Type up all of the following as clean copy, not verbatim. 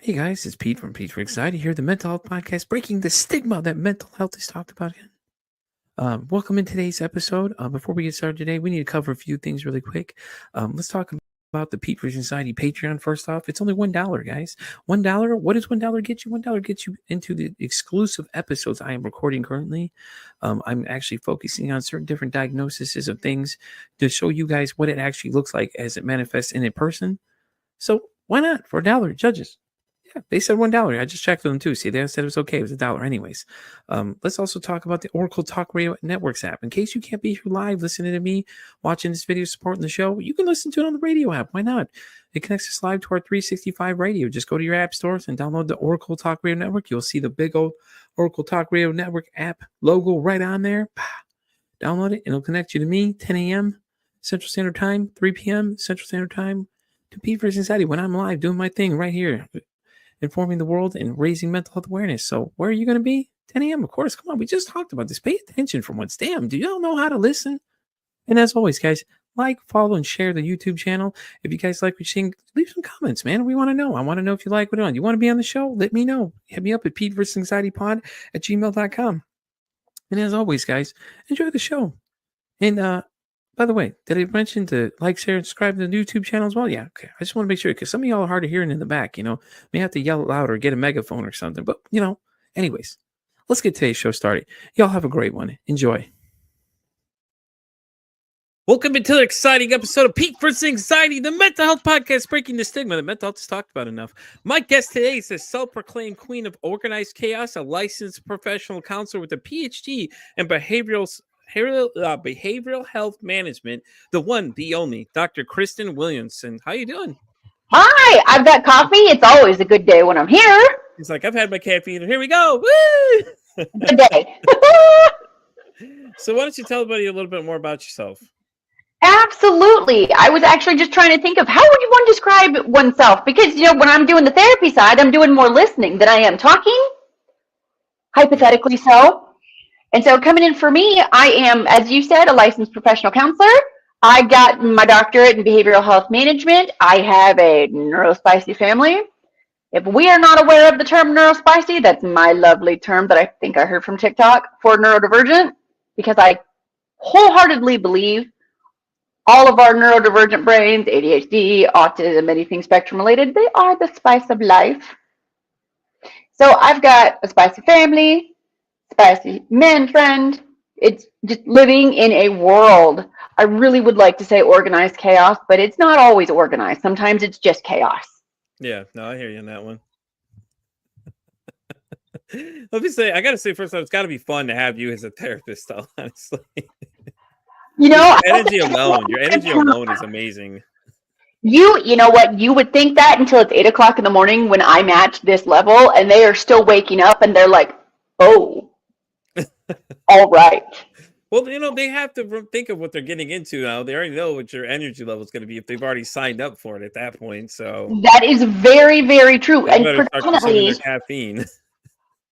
Hey guys, it's Pete from Pete for Anxiety here, the mental health podcast, breaking the stigma that mental health is talked about again. Welcome in today's episode. Before we get started today, we need to cover a few things really quick. Let's talk about the Pete for Anxiety Patreon. First off, it's only $1, guys. $1. What does $1 get you? $1 gets you into the exclusive episodes I am recording currently. I'm actually focusing on certain different diagnoses of things to show you guys what it actually looks like as it manifests in a person. So why not for $1, judges? Yeah, they said $1. I just checked with them too. See, they said it was okay. It was $1 anyways. Let's also talk about the Oracle Talk Radio Networks app. In case you can't be here live listening to me, watching this video, supporting the show, you can listen to it on the radio app. Why not? It connects us live to our 365 radio. Just go to your app stores and download the Oracle Talk Radio Network. You'll see the big old Oracle Talk Radio Network app logo right on there. Download it and it'll connect you to me, 10 a.m. Central Standard Time, 3 p.m. Central Standard Time, to Pete for Anxiety when I'm live doing my thing right here, informing the world and raising mental health awareness. So where are you going to be? 10 a.m. Of course. Come on. We just talked about this. Pay attention for once. Damn. Do y'all know how to listen? And as always, guys, like, follow, and share the YouTube channel. If you guys like what you're seeing, leave some comments, man. We want to know. I want to know if you like what we're on. You want to be on the show? Let me know. Hit me up at PeteVersusAnxietyPod@gmail.com. And as always, guys, enjoy the show. And by the way, did I mention to like, share, and subscribe to the YouTube channel as well? Yeah, okay. I just want to make sure because some of y'all are hard of hearing in the back, may have to yell loud or get a megaphone or something. But, anyways, let's get today's show started. Y'all have a great one. Enjoy. Welcome into the exciting episode of Pete versus Anxiety, the mental health podcast breaking the stigma that mental health is talked about enough. My guest today is the self-proclaimed queen of organized chaos, a licensed professional counselor with a PhD in behavioral health management, the one, the only, Dr. Kristen Williamson. How you doing? Hi, I've got coffee. It's always a good day when I'm here. He's like, I've had my caffeine. Here we go. Woo! Good day. So why don't you tell everybody a little bit more about yourself? Absolutely. I was actually just trying to think of how would one describe oneself? Because, when I'm doing the therapy side, I'm doing more listening than I am talking, hypothetically so. And so coming in for me, I am, as you said, a licensed professional counselor. I got my doctorate in behavioral health management. I have a neurospicy family. If we are not aware of the term neurospicy, that's my lovely term that I think I heard from TikTok for neurodivergent, because I wholeheartedly believe all of our neurodivergent brains, ADHD, autism, anything spectrum related, they are the spice of life. So I've got a spicy family, spicy man friend. It's just living in a world. I really would like to say organized chaos, but it's not always organized. Sometimes it's just chaos. Yeah, no, I hear you on that one. Let me say, I got to say first off, it's got to be fun to have you as a therapist, though, honestly. Your energy alone is amazing. You know what? You would think that until it's 8 o'clock in the morning when I'm at this level and they are still waking up and they're like, oh, all right. Well, they have to think of what they're getting into now. They already know what your energy level is going to be if they've already signed up for it at that point. So that is very, very true. And predominantly, their caffeine.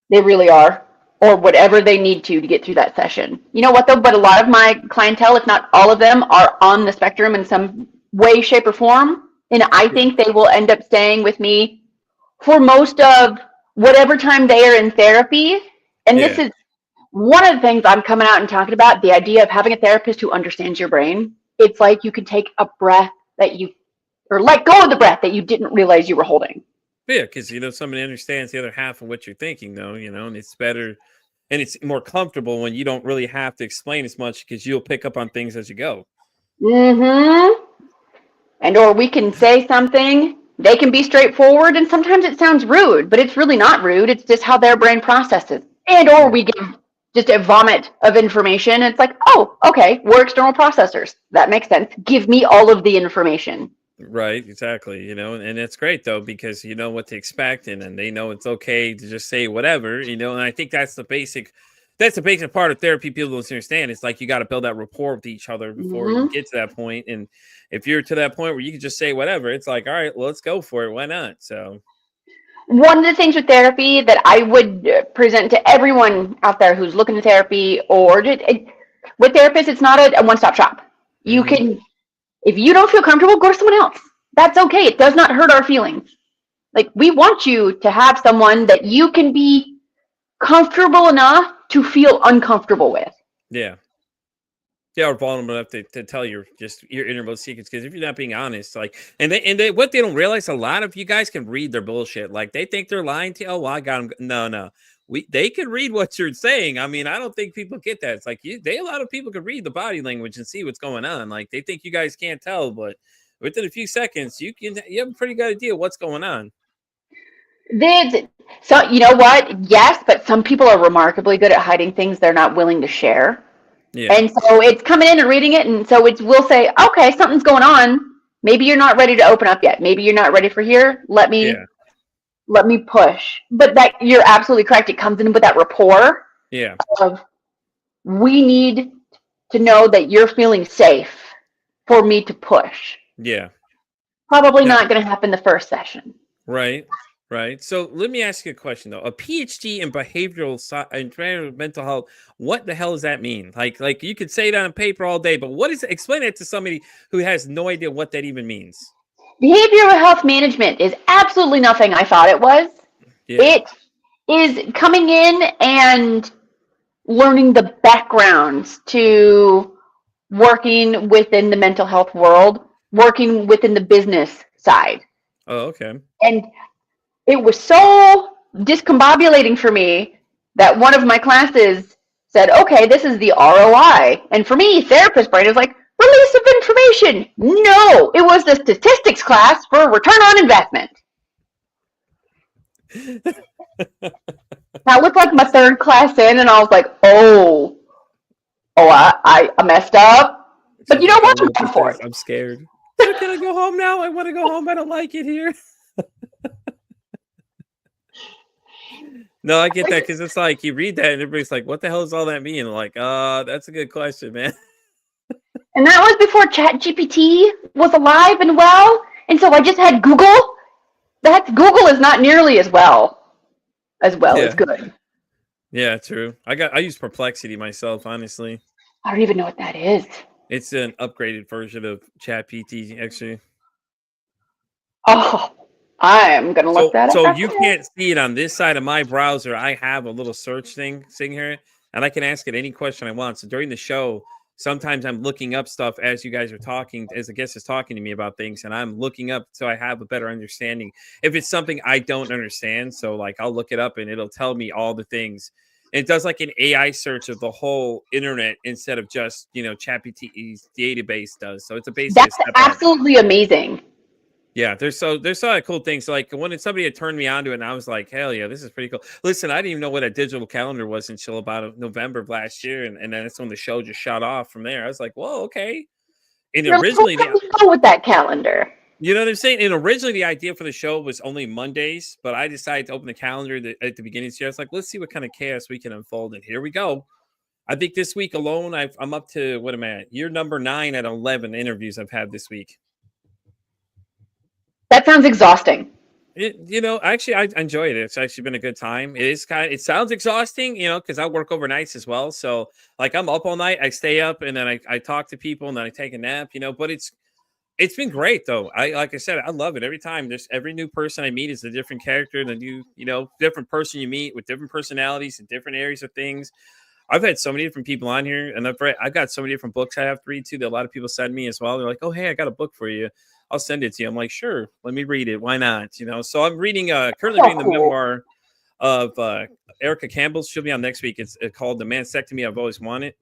They really are, or whatever they need to get through that session. You know what, though? But a lot of my clientele, if not all of them, are on the spectrum in some way, shape, or form. And I think they will end up staying with me for most of whatever time they are in therapy. And this is one of the things I'm coming out and talking about, the idea of having a therapist who understands your brain. It's like you can take a breath or let go of the breath that you didn't realize you were holding. Yeah, because, somebody understands the other half of what you're thinking, though, and it's better and it's more comfortable when you don't really have to explain as much because you'll pick up on things as you go. Mm-hmm. And or we can say something, they can be straightforward, and sometimes it sounds rude, but it's really not rude. It's just how their brain processes. And or we give just a vomit of information. It's like, oh, okay, we're external processors. That makes sense. Give me all of the information. Right, exactly. And it's great though, because you know what to expect and they know it's okay to just say whatever, and I think that's the basic part of therapy people don't understand. It's like you got to build that rapport with each other before you get to that point. And if you're to that point where you can just say whatever, it's like, all right, well, let's go for it. Why not? So one of the things with therapy that I would present to everyone out there who's looking to therapy or with therapists, it's not a one-stop shop. You can, if you don't feel comfortable, go to someone else. That's okay. It does not hurt our feelings. Like, we want you to have someone that you can be comfortable enough to feel uncomfortable with. Yeah. They are vulnerable enough to tell your innermost secrets, because if you're not being honest, like, and they what they don't realize, a lot of you guys can read their bullshit. Like, they think they're lying to you. Oh, well, I got them. No, they can read what you're saying. I mean, I don't think people get that. It's like a lot of people can read the body language and see what's going on. Like, they think you guys can't tell, but within a few seconds, you have a pretty good idea what's going on. So, you know what? Yes, but some people are remarkably good at hiding things they're not willing to share. Yeah. And so it's coming in and reading it, and so we'll say, okay, something's going on. Maybe you're not ready to open up yet. Maybe you're not ready for here. Let me push. But that, you're absolutely correct. It comes in with that rapport. Yeah. Of, we need to know that you're feeling safe for me to push. Yeah. Probably not going to happen the first session. Right. Right. So let me ask you a question, though. A PhD in behavioral and mental health, what the hell does that mean? Like you could say it on a paper all day, but what is it? Explain it to somebody who has no idea what that even means. Behavioral health management is absolutely nothing I thought it was. Yeah. It is coming in and learning the backgrounds to working within the mental health world, working within the business side. Oh, okay. And it was so discombobulating for me that one of my classes said, okay, this is the ROI. And for me, therapist brain is like, release of information. No, it was the statistics class for return on investment. That looked like my third class in, and I was like, I messed up. But you know what? I'm scared. So can I go home now? I want to go home. I don't like it here. No, I get that, because it's like you read that and everybody's like, what the hell does all that mean? Like, that's a good question, man. And that was before ChatGPT was alive and well. And so I just had Google. Google is not nearly as well as good. Yeah, true. I use Perplexity myself, honestly. I don't even know what that is. It's an upgraded version of ChatGPT, actually. Oh, I'm going to look that up. So you can't see it on this side of my browser. I have a little search thing sitting here, and I can ask it any question I want. So during the show, sometimes I'm looking up stuff as you guys are talking, as the guest is talking to me about things, and I'm looking up so I have a better understanding. If it's something I don't understand, so like I'll look it up and it'll tell me all the things. And it does like an AI search of the whole internet instead of just, ChatGPT's database does. So it's a basic. That's absolutely amazing. Yeah, there's a lot of cool things. Like when somebody had turned me on to it, and I was like, hell yeah, this is pretty cool. Listen, I didn't even know what a digital calendar was until about November of last year. And then that's when the show just shot off from there. I was like, whoa, okay. And originally, go with that calendar. You know what I'm saying? And originally the idea for the show was only Mondays, but I decided to open the calendar at the beginning of the year. I was like, let's see what kind of chaos we can unfold. And here we go. I think this week alone, I'm up to, what am I at? Year number 9 at 11 interviews I've had this week. That sounds exhausting. Actually, I enjoyed it. It's actually been a good time. It sounds exhausting, because I work overnights as well. So like I'm up all night, I stay up, and then I talk to people, and then I take a nap, but it's been great though. Like I said, I love it. Every time every new person I meet is a different character, and a new, different person you meet with different personalities and different areas of things. I've had so many different people on here, and I've got so many different books I have to read too that a lot of people send me as well. They're like, oh, hey, I got a book for you. I'll send it to you. I'm like, sure, let me read it. Why not? So I'm currently reading the memoir of Erica Campbell. She'll be on next week. It's called The Mastectomy I've Always Wanted.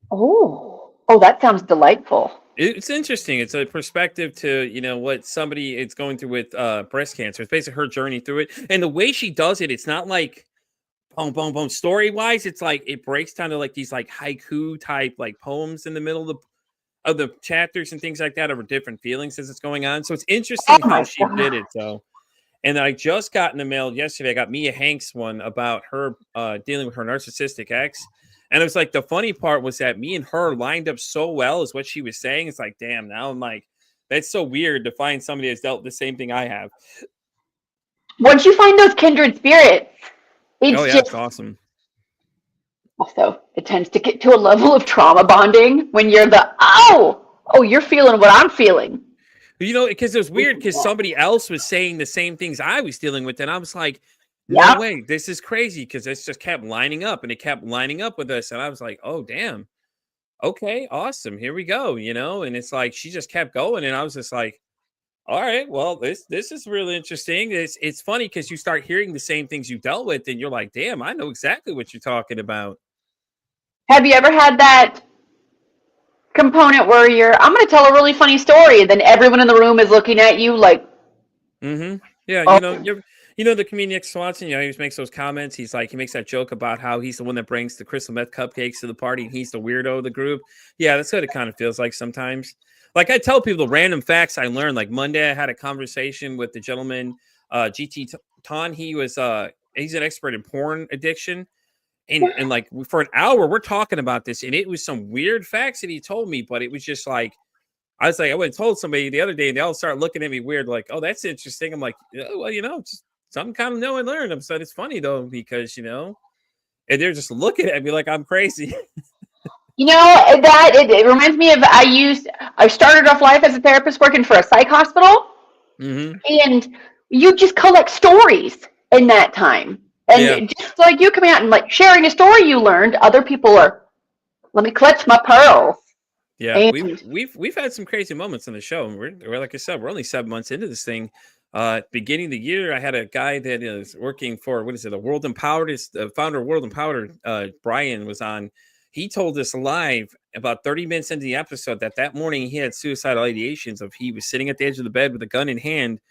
Oh, that sounds delightful. It's interesting. It's a perspective to, what somebody is going through with breast cancer. It's basically her journey through it. And the way she does it, it's not like boom, boom, boom. Story wise, it's like it breaks down to like these like haiku type like poems in the middle of the chapters and things like that over different feelings as it's going on. So it's interesting how she did it. So, and I just got in the mail yesterday. I got Mia Hanks one about her dealing with her narcissistic ex. And it was like the funny part was that me and her lined up so well as what she was saying. It's like, damn, now I'm like, that's so weird to find somebody that's dealt with the same thing I have. Once you find those kindred spirits, it's awesome. Also, it tends to get to a level of trauma bonding when you're you're feeling what I'm feeling. Because it was weird because somebody else was saying the same things I was dealing with. And I was like, no Yep. way, this is crazy because this just kept lining up and it kept lining up with us. And I was like, oh, damn. Okay, awesome. Here we go, and it's like she just kept going. And I was just like, all right, well, this is really interesting. It's funny because you start hearing the same things you dealt with, and you're like, damn, I know exactly what you're talking about. Have you ever had that component where I'm going to tell a really funny story, and then everyone in the room is looking at you like, yeah, oh. The comedian Nick Swanson, he always makes those comments. He makes that joke about how he's the one that brings the crystal meth cupcakes to the party, and he's the weirdo of the group. Yeah, that's what it kind of feels like sometimes. Like I tell people the random facts I learned. Like Monday, I had a conversation with the gentleman, GT Ton. He's an expert in porn addiction. And like for an hour, we're talking about this, and it was some weird facts that he told me, but it was just like, I was like, I went and told somebody the other day, and they all started looking at me weird, like, oh, that's interesting. I'm like, well, just some kind of know and learn. I'm saying it's funny though, because and they're just looking at me like I'm crazy. That it reminds me of I started off life as a therapist working for a psych hospital, and you just collect stories in that time. And just like you coming out and like sharing a story you learned, other people are, let me clutch my pearls. Yeah, and we've had some crazy moments on the show. And we're like I said, we're only 7 months into this thing. Beginning of the year, I had a guy that is working for the World Empowered. It's the founder of World Empowered. Brian was on. He told us live about 30 minutes into the episode that morning he had suicidal ideations of he was sitting at the edge of the bed with a gun in hand,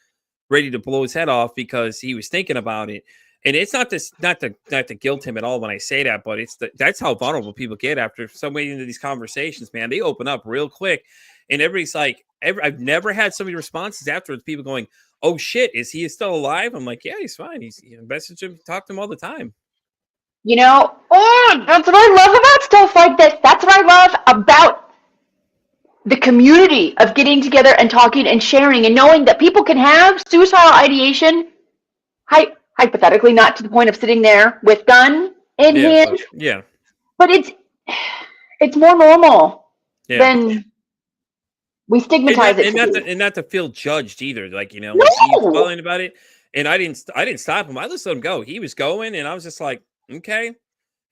ready to blow his head off because he was thinking about it. And it's not to guilt him at all when I say that, but that's how vulnerable people get after so many into these conversations, man. They open up real quick, and everybody's like, I've never had so many responses afterwards. People going, "Oh shit, is he still alive?" I'm like, "Yeah, he's fine. He's message him, talk to him all the time." That's what I love about stuff like this. That's what I love about the community of getting together and talking and sharing and knowing that people can have suicidal ideation. Hypothetically, not to the point of sitting there with gun in hand. But it's more normal than we stigmatize it. And not to feel judged either. Like, when he's calling about it. And I didn't stop him. I just let him go. He was going, and I was just like, okay.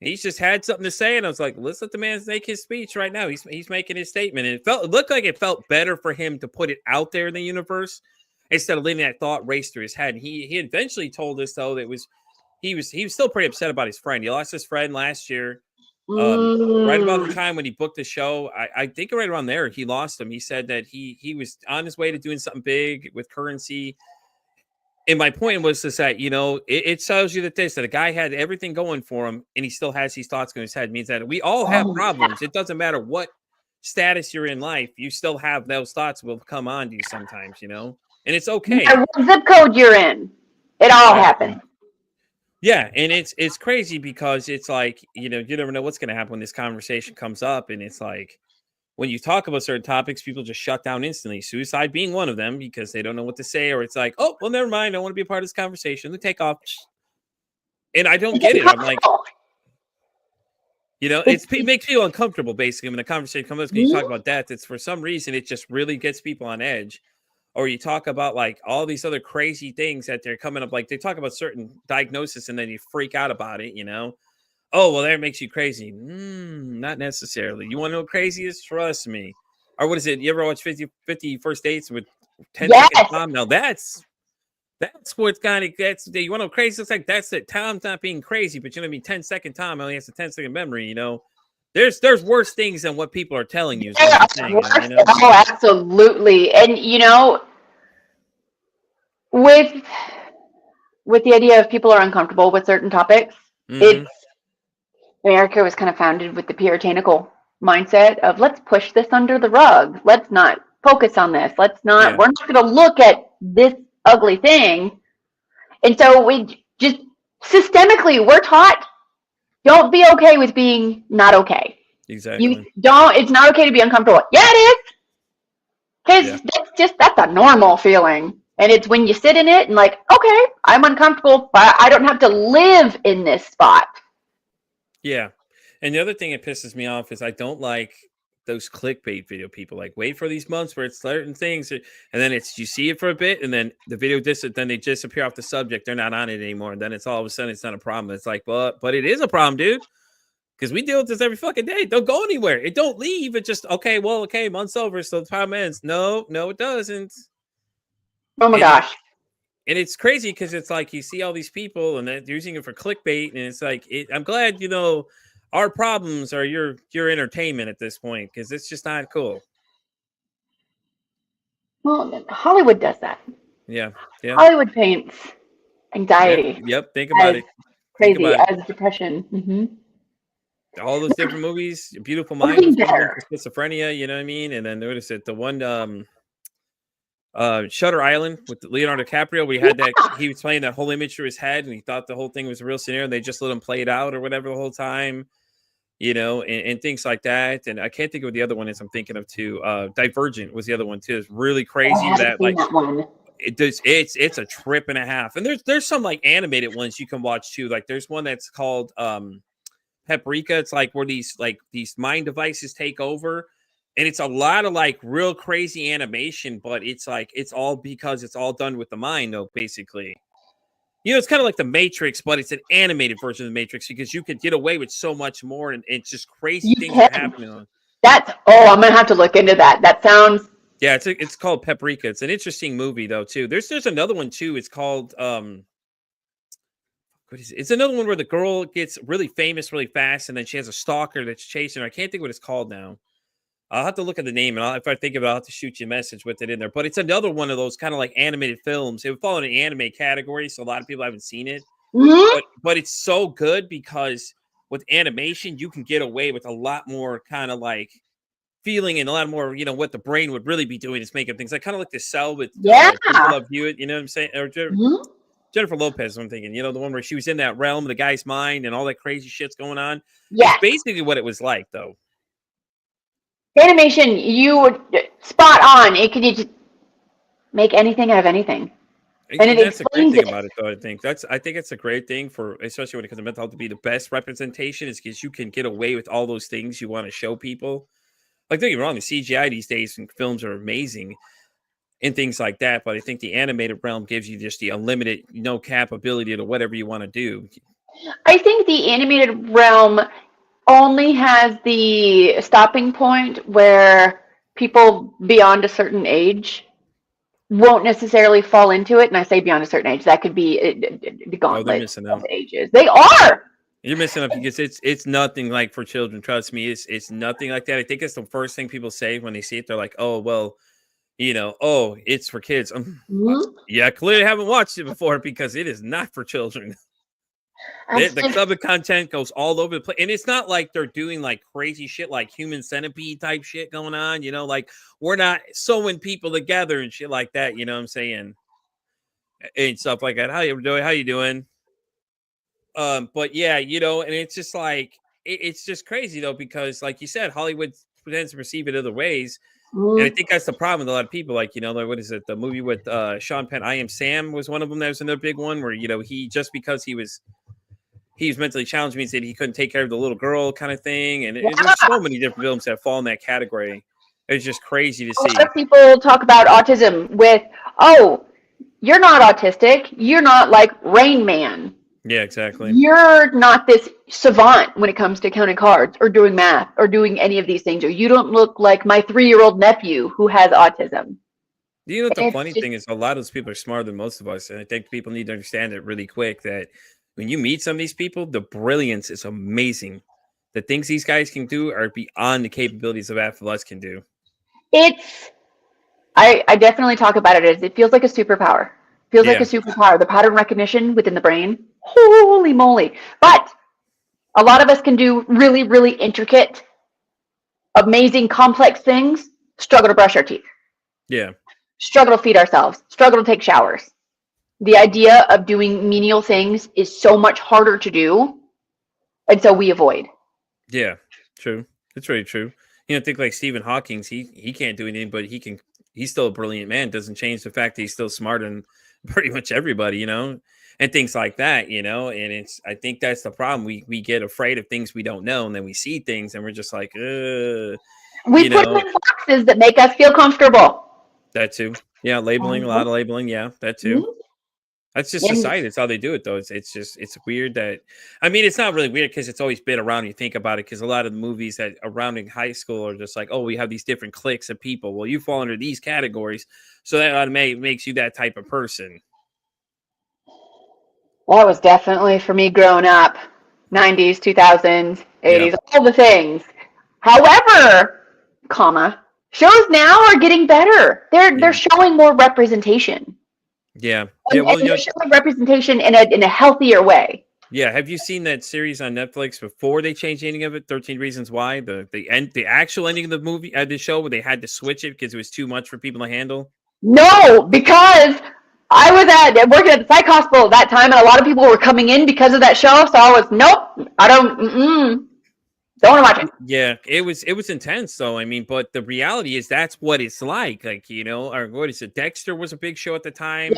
He's just had something to say, and I was like, let's let the man make his speech right now. He's making his statement. And it looked like it felt better for him to put it out there in the universe instead of letting that thought race through his head. And he eventually told us though that he was still pretty upset about his friend. He lost his friend last year. Right about the time when he booked the show, I think right around there, he lost him. He said that he was on his way to doing something big with currency. And my point was to say, it tells you that a guy had everything going for him and he still has these thoughts going in his head. It means that we all have problems. It doesn't matter what status you're in life. You still have those thoughts will come on to you sometimes, and it's okay. What zip code you're in, it all happens. Yeah, and it's crazy because it's like, you never know what's going to happen when this conversation comes up. And it's like, when you talk about certain topics, people just shut down instantly. Suicide being one of them because they don't know what to say, or it's like, oh, well, never mind. I don't want to be a part of this conversation. They take off. And I don't get it. I'm like, it makes people uncomfortable, basically, when the conversation comes up. When you talk about death, it's for some reason, it just really gets people on edge. Or you talk about like all these other crazy things that they're coming up. Like they talk about certain diagnosis and then you freak out about it, Oh, well, that makes you crazy. Not necessarily. You want to know what crazy is? Trust me. Or what is it? You ever watch 50 First Dates with 10 seconds Tom? Now that's what's kind of, you want to know crazy? It's like, that's it. Tom's not being crazy, but 10-second Tom only has a 10-second memory, There's worse things than what people are telling you. Oh, absolutely. And, with the idea of people are uncomfortable with certain topics, America was kind of founded with the puritanical mindset of let's push this under the rug. Let's not focus on this. We're not going to look at this ugly thing. And so we just systemically, we're taught, don't be okay with being not okay. Exactly. It's not okay to be uncomfortable. Yeah, it is. Because that's a normal feeling. And it's when you sit in it and like, okay, I'm uncomfortable, but I don't have to live in this spot. Yeah. And the other thing that pisses me off is I don't like those clickbait video people. Like, wait for these months where it's certain things, and then it's you see it for a bit, and then the video then they disappear off the subject. They're not on it anymore, and then it's all of a sudden it's not a problem. It's like, but it is a problem, dude. Because we deal with this every fucking day. It don't go anywhere. It don't leave. It just okay. Month's over, so the problem ends. No, it doesn't. Oh my gosh. And it's crazy because it's like you see all these people and they're using it for clickbait, and it's like I'm glad our problems are your entertainment at this point because it's just not cool. Well, Hollywood does that. Yeah. Hollywood paints anxiety. Yep. Think about it. Crazy as depression. Mm-hmm. All those different movies, Beautiful Mind, schizophrenia. You know what I mean? And then notice it. The one. Shutter Island with Leonardo DiCaprio. We had that he was playing that whole image through his head, and he thought the whole thing was a real scenario. And they just let him play it out or whatever the whole time, and things like that. And I can't think of what the other one is. I'm thinking of too. Divergent was the other one too. It's really crazy that one. It's a trip and a half. And there's some like animated ones you can watch too. Like there's one that's called Paprika. It's like where these mind devices take over. And it's a lot of like real crazy animation, but it's like it's all because it's all done with the mind, though, basically. It's kind of like the Matrix, but it's an animated version of the Matrix because you could get away with so much more, and it's just crazy things are happening. I'm gonna have to look into that. That sounds it's called Paprika. It's an interesting movie though, too. There's another one too. It's called what is it? It's another one where the girl gets really famous really fast, and then she has a stalker that's chasing her. I can't think what it's called now. I'll have to look at the name, and if I think of it, I'll have to shoot you a message with it in there. But it's another one of those kind of like animated films. It would fall in an anime category, so a lot of people haven't seen it. Mm-hmm. But it's so good because with animation, you can get away with a lot more kind of like feeling and a lot more, what the brain would really be doing is making things like kind of like the Cell with People Love You It, you know what I'm saying? Or Jennifer Lopez, I'm thinking, the one where she was in that realm of the guy's mind and all that crazy shit's going on. Yeah, it's basically what it was like, though. Animation, you would spot on. It could just make anything out of anything. And that's a great thing about it, though. I think it's a great thing for, especially when it comes to mental health, to be the best representation is because you can get away with all those things you want to show people. Like, don't get me wrong, the CGI these days in films are amazing and things like that. But I think the animated realm gives you just the unlimited, capability to whatever you want to do. I think the animated realm only has the stopping point where people beyond a certain age won't necessarily fall into it. And I say beyond a certain age, that could be the gauntlet of ages. They are. You're missing out because it's nothing like for children. Trust me, it's nothing like that. I think it's the first thing people say when they see it. They're like, oh, well, it's for kids. Yeah, clearly haven't watched it before because it is not for children. The club of content goes all over the place, and it's not like they're doing like crazy shit like Human Centipede type shit going on. Like we're not sewing people together and shit like that. You know what I'm saying? And stuff like that. How you doing? But yeah, and it's just like it's just crazy though because, like you said, Hollywood tends to perceive it other ways, and I think that's the problem with a lot of people. Like what is it? The movie with Sean Penn, I Am Sam, was one of them. That was another big one where he just because he was mentally challenged means that he couldn't take care of the little girl kind of thing. And there's so many different films that fall in that category. It's just crazy to see. A lot of people talk about autism with, oh, you're not autistic. You're not like Rain Man. Yeah, exactly. You're not this savant when it comes to counting cards or doing math or doing any of these things. Or you don't look like my 3-year-old nephew who has autism. The funny thing is a lot of those people are smarter than most of us. And I think people need to understand it really quick that when you meet some of these people, the brilliance is amazing. The things these guys can do are beyond the capabilities of half of us can do. I definitely talk about it as it feels like a superpower. Feels like a superpower. The pattern recognition within the brain. Holy moly. But a lot of us can do really, really intricate, amazing, complex things, struggle to brush our teeth. Yeah. Struggle to feed ourselves. Struggle to take showers. The idea of doing menial things is so much harder to do, and so we avoid. Yeah, true. It's very true. Think like Stephen Hawking. He can't do anything, but he's still a brilliant man. Doesn't change the fact that he's still smarter than pretty much everybody, and things like that, And I think that's the problem. We get afraid of things we don't know, and then we see things, and we're just like, ugh. We You put them know, in boxes that make us feel comfortable. that too. Yeah, labeling, a lot of labeling. Yeah, that too. Mhm. That's just And society. It's how they do it, though. It's just it's weird that I mean, it's not really weird because it's always been around. You think about it, because a lot of the movies that are around in high school are just like, oh, we have these different cliques of people. Well, you fall under these categories, so that automatically makes you that type of person. that was definitely for me growing up. 90s, 2000s, Yep. 80s, all the things. However, comma, shows now are getting better. They're Yeah. showing more representation. Yeah. Yeah. And Well, they're showing representation in a healthier way. yeah. Have you seen that series on Netflix before they changed the ending of it? 13 Reasons Why. The actual ending of the movie, the show, where they had to switch it because it was too much for people to handle. No, because I was working at the psych hospital at that time, and a lot of people were coming in because of that show. So I was, nope, I don't want to watch it. Yeah, it was intense though. I mean, but the reality is that's what it's like. Like, or what is it? Dexter was a big show at the time.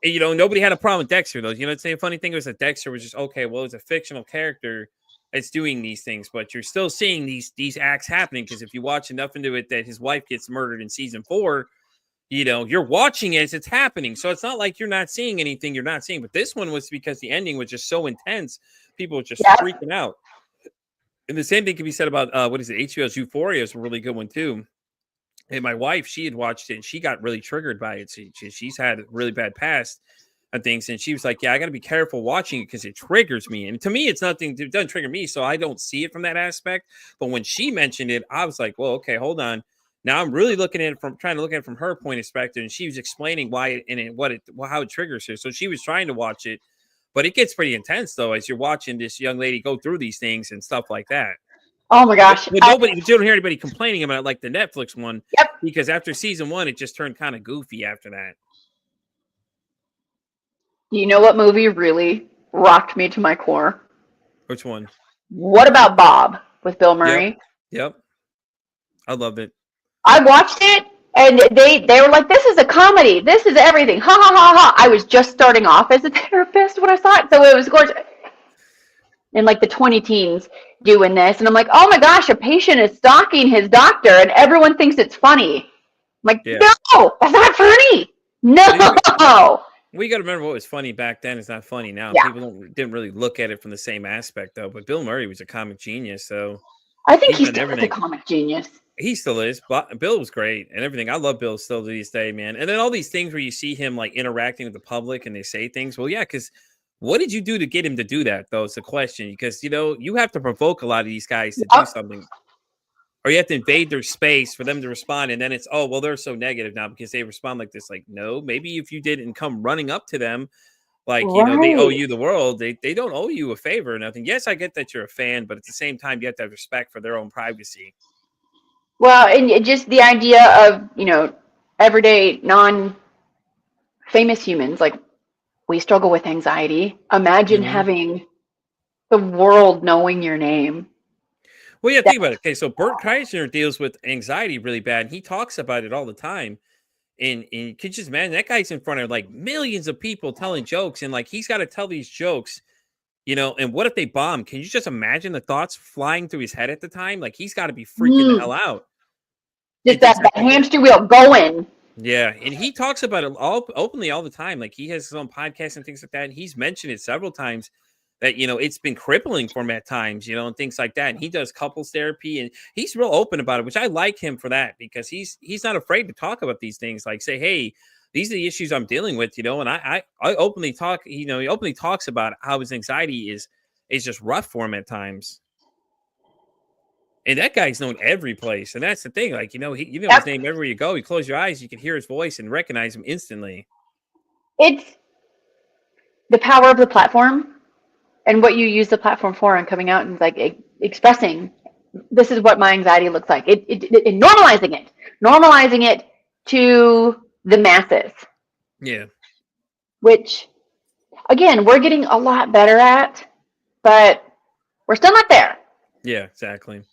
Yeah. And, nobody had a problem with Dexter though. It's the funny thing was that Dexter was just okay. Well, it's a fictional character that's doing these things, but you're still seeing these acts happening because if you watch enough into it, that his wife gets murdered in season 4. You're watching it as it's happening. So it's not like you're not seeing anything you're not seeing. But this one was because the ending was just so intense. People were just Yep. freaking out. And the same thing can be said about what is it? HBO's Euphoria is a really good one too. And my wife, she had watched it and she got really triggered by it. She's had a really bad past and things. And she was like, yeah, I got to be careful watching it because it triggers me. And to me, it doesn't trigger me. So I don't see it from that aspect. But when she mentioned it, I was like, well, okay, hold on. Now I'm really trying to look at it from her point of perspective. And she was explaining why how it triggers her. So she was trying to watch it. But it gets pretty intense, though, as you're watching this young lady go through these things and stuff like that. Oh my gosh. But you don't hear anybody complaining about it like the Netflix one. Yep. Because after season 1, it just turned kind of goofy after that. You know what movie really rocked me to my core? Which one? What About Bob with Bill Murray? Yep. I loved it. I watched it, and they were like, this is a comedy. This is everything. Ha, ha, ha, ha. I was just starting off as a therapist when I saw it, so it was gorgeous. In like the 20 teens doing this, and I'm like, oh my gosh, a patient is stalking his doctor, and everyone thinks it's funny. I'm like, no, that's not funny. No. We got to remember what was funny back then is not funny now. Yeah. People didn't really look at it from the same aspect, though. But Bill Murray was a comic genius, so I think he's still a comic genius. He still is. But Bill was great and everything. I love Bill still to this day, man. And then all these things where you see him like interacting with the public and they say things. Well, yeah, because what did you do to get him to do that, though? It's the question. Because, you have to provoke a lot of these guys to do something. Or you have to invade their space for them to respond. And then it's, oh, well, they're so negative now because they respond like this. Like, no, maybe if you didn't come running up to them, like, they owe you the world. They don't owe you a favor or nothing. Yes, I get that you're a fan, but at the same time, you have to have respect for their own privacy. Well, and just the idea of, everyday non-famous humans, like we struggle with anxiety. Imagine having the world knowing your name. Well, yeah, think about it. Okay, so Bert Kreischer deals with anxiety really bad. And he talks about it all the time. And you can just imagine that guy's in front of like millions of people telling jokes. And like he's got to tell these jokes, and what if they bomb? Can you just imagine the thoughts flying through his head at the time? Like he's got to be freaking the hell out. Just that hamster wheel going. Yeah, and he talks about it all openly all the time. Like he has his own podcast and things like that. And he's mentioned it several times that, it's been crippling for him at times, and things like that. And he does couples therapy and he's real open about it, which I like him for that because he's not afraid to talk about these things. Like say, hey, these are the issues I'm dealing with, and I openly talk, he openly talks about how his anxiety is just rough for him at times. And that guy's known every place. And that's the thing. Like, his name everywhere you go. You close your eyes, you can hear his voice and recognize him instantly. It's the power of the platform and what you use the platform for and coming out and like expressing, this is what my anxiety looks like. It normalizing it to the masses. Yeah. Which, again, we're getting a lot better at, but we're still not there. Yeah, exactly.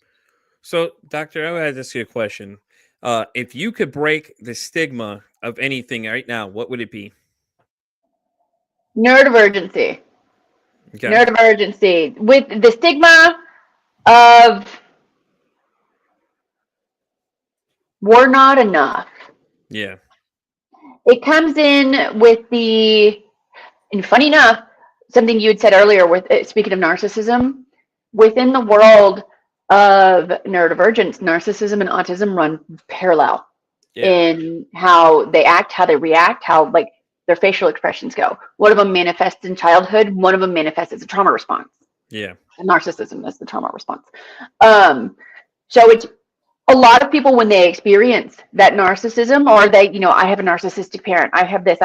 So, Doctor, I would ask you a question. If you could break the stigma of anything right now, what would it be? Neurodivergency. Okay. Neurodivergency. With the stigma of were not enough. Yeah. It comes in with and funny enough, something you had said earlier with speaking of narcissism, within the world of neurodivergence, narcissism and autism run parallel in how they act, how they react, how like their facial expressions go. One of them manifests in childhood. One of them manifests as a trauma response. Yeah. And narcissism is the trauma response. So it's a lot of people when they experience that narcissism, or they, I have a narcissistic parent, I have this,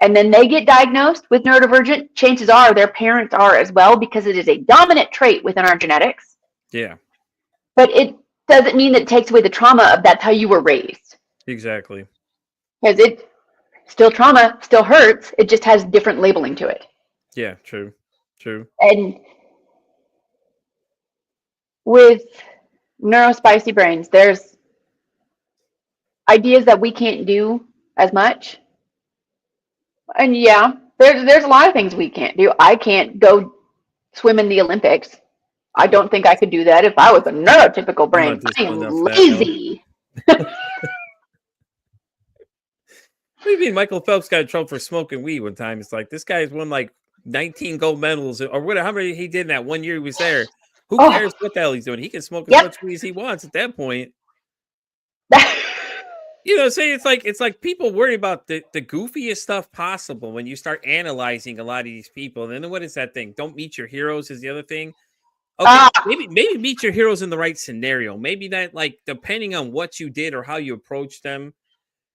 and then they get diagnosed with neurodivergent, chances are their parents are as well, because it is a dominant trait within our genetics. Yeah. But it doesn't mean that it takes away the trauma of that's how you were raised. Exactly. Because it still trauma, still hurts, it just has different labeling to it. Yeah, true. And with neurospicy brains, there's ideas that we can't do as much. And yeah, there's a lot of things we can't do. I can't go swim in the Olympics. I don't think I could do that if I was a neurotypical brain. I am lazy. What do you mean Michael Phelps got in trouble for smoking weed one time? It's like, this guy's won like 19 gold medals, or whatever, how many he did in that 1 year he was there. Who cares what the hell he's doing? He can smoke as much weed as he wants at that point. Say it's like people worry about the goofiest stuff possible when you start analyzing a lot of these people. And then what is that thing? Don't meet your heroes is the other thing. Okay, maybe meet your heroes in the right scenario. Maybe that, like, depending on what you did or how you approach them,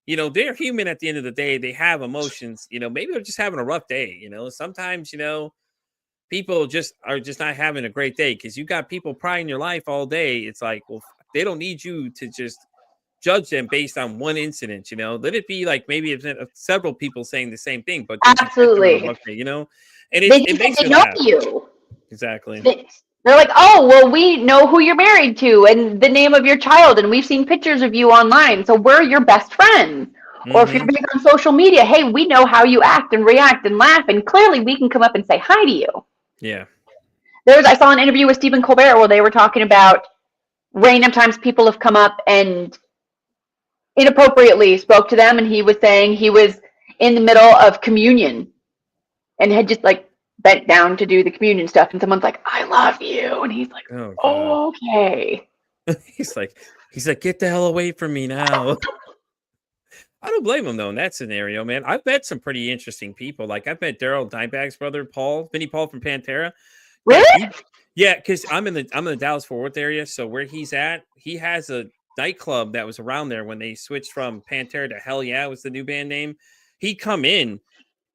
they're human at the end of the day. They have emotions. Maybe they're just having a rough day. Sometimes, people are just not having a great day because you got people prying your life all day. It's like, well, they don't need you to just judge them based on one incident. Let it be like maybe it's several people saying the same thing, but absolutely, and it makes me laugh. You exactly. They're like, oh, well, we know who you're married to and the name of your child, and we've seen pictures of you online, so we're your best friends. Mm-hmm. Or if you're big on social media, hey, we know how you act and react and laugh, and clearly we can come up and say hi to you. Yeah. I saw an interview with Stephen Colbert where they were talking about random times people have come up and inappropriately spoke to them, and he was saying he was in the middle of communion and had just like bent down to do the communion stuff, and someone's like, I love you, and he's like, oh, okay. he's like get the hell away from me now. I don't blame him though in that scenario, man. I've met some pretty interesting people. Like I've met Daryl Dimebag's brother, Vinny Paul from Pantera. Really? Yeah, because I'm in the Dallas Fort Worth area, so where he's at, he has a nightclub that was around there when they switched from Pantera to Hell Yeah was the new band name. He'd come in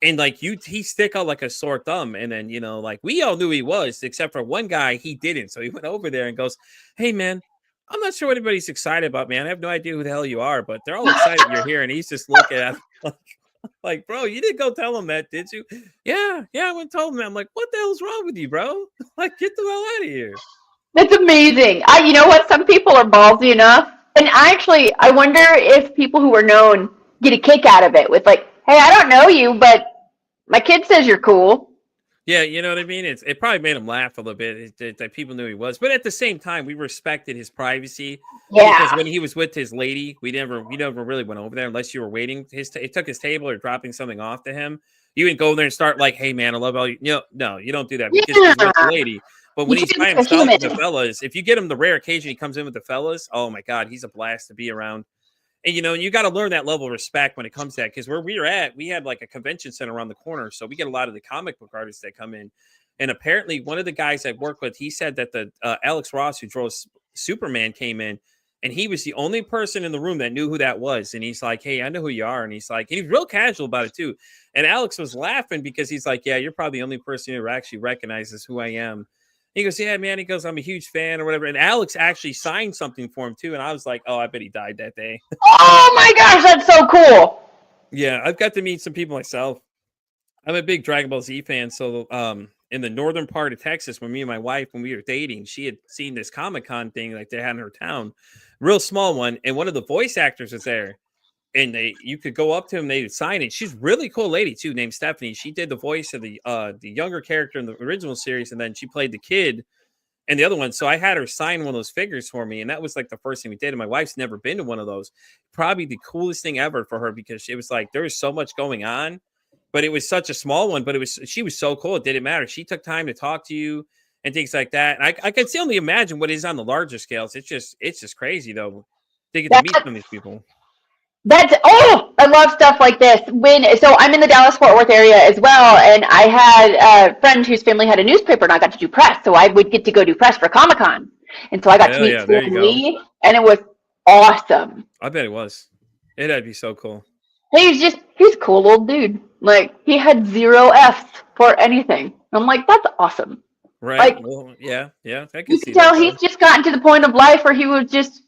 and like he stick out like a sore thumb, and then like we all knew he was, except for one guy, he didn't. So he went over there and goes, "Hey man, I'm not sure what anybody's excited about, man. I have no idea who the hell you are, but they're all excited you're here." And he's just looking at him like, bro, you didn't go tell him that, did you? Yeah, I went and told him that. I'm like, what the hell's wrong with you, bro? Like, get the hell out of here. That's amazing. You know what? Some people are ballsy enough. And I wonder if people who are known get a kick out of it with like, hey, I don't know you, but my kid says you're cool. Yeah, you know what I mean? It probably made him laugh a little bit that people knew he was. But at the same time, we respected his privacy. Yeah. Because when he was with his lady, we never really went over there unless you were waiting. It took his table or dropping something off to him. You would go there and start like, hey, man, I love all you. No, you don't do that because he's with the lady. But when he's by himself with the fellas, if you get him the rare occasion he comes in with the fellas, oh, my God, he's a blast to be around. And, you got to learn that level of respect when it comes to that. Because where we were at, we had like a convention center around the corner. So we get a lot of the comic book artists that come in. And apparently one of the guys I work with, he said that the Alex Ross, who draws Superman, came in. And he was the only person in the room that knew who that was. And he's like, hey, I know who you are. And he's real casual about it, too. And Alex was laughing because he's like, yeah, you're probably the only person who actually recognizes who I am. He goes, yeah, man. He goes, I'm a huge fan or whatever. And Alex actually signed something for him, too. And I was like, oh, I bet he died that day. Oh, my gosh. That's so cool. Yeah, I've got to meet some people myself. I'm a big Dragon Ball Z fan. So in the northern part of Texas, when me and my wife, when we were dating, she had seen this Comic-Con thing like they had in her town. Real small one. And one of the voice actors was there. And you could go up to him, they would sign it. She's a really cool lady too, named Stephanie. She did the voice of the younger character in the original series, and then she played the kid And the other one, so I had her sign one of those figures for me, and that was like the first thing we did. And my wife's never been to one of those. Probably the coolest thing ever for her because it was like there was so much going on, but it was such a small one. But she was so cool. It didn't matter. She took time to talk to you and things like that. And I can still only imagine what is on the larger scales. It's just crazy though. They get to meet some of these people. I love stuff like this. So I'm in the Dallas-Fort Worth area as well, and I had a friend whose family had a newspaper, and I got to do press, so I would get to go do press for Comic-Con, and so I got to meet Stan Lee, and it was awesome. I bet it was. It'd be so cool. He's a cool old dude. Like, he had 0 F's for anything. I'm like, that's awesome. Right. Like, well, yeah. I can you see can tell that, he's just gotten to the point of life where he was just,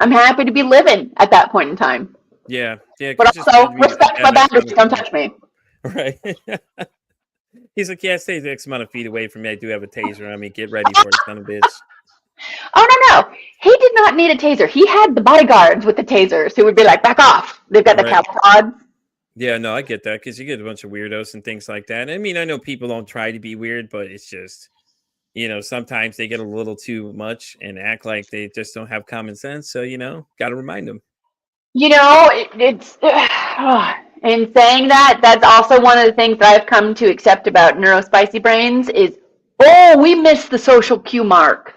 I'm happy to be living at that point in time. Yeah. But also, respect my boundaries, don't touch me. Right. He's like, yeah, stay X amount of feet away from me. I do have a taser on me. Get ready for it, son of a bitch. Oh, no. He did not need a taser. He had the bodyguards with the tasers who would be like, back off. They've got the cow pods. Yeah, no, I get that because you get a bunch of weirdos and things like that. I mean, I know people don't try to be weird, but it's just, sometimes they get a little too much and act like they just don't have common sense. So, got to remind them. It's in saying that, that's also one of the things that I've come to accept about Neurospicy Brains is, we miss the social cue mark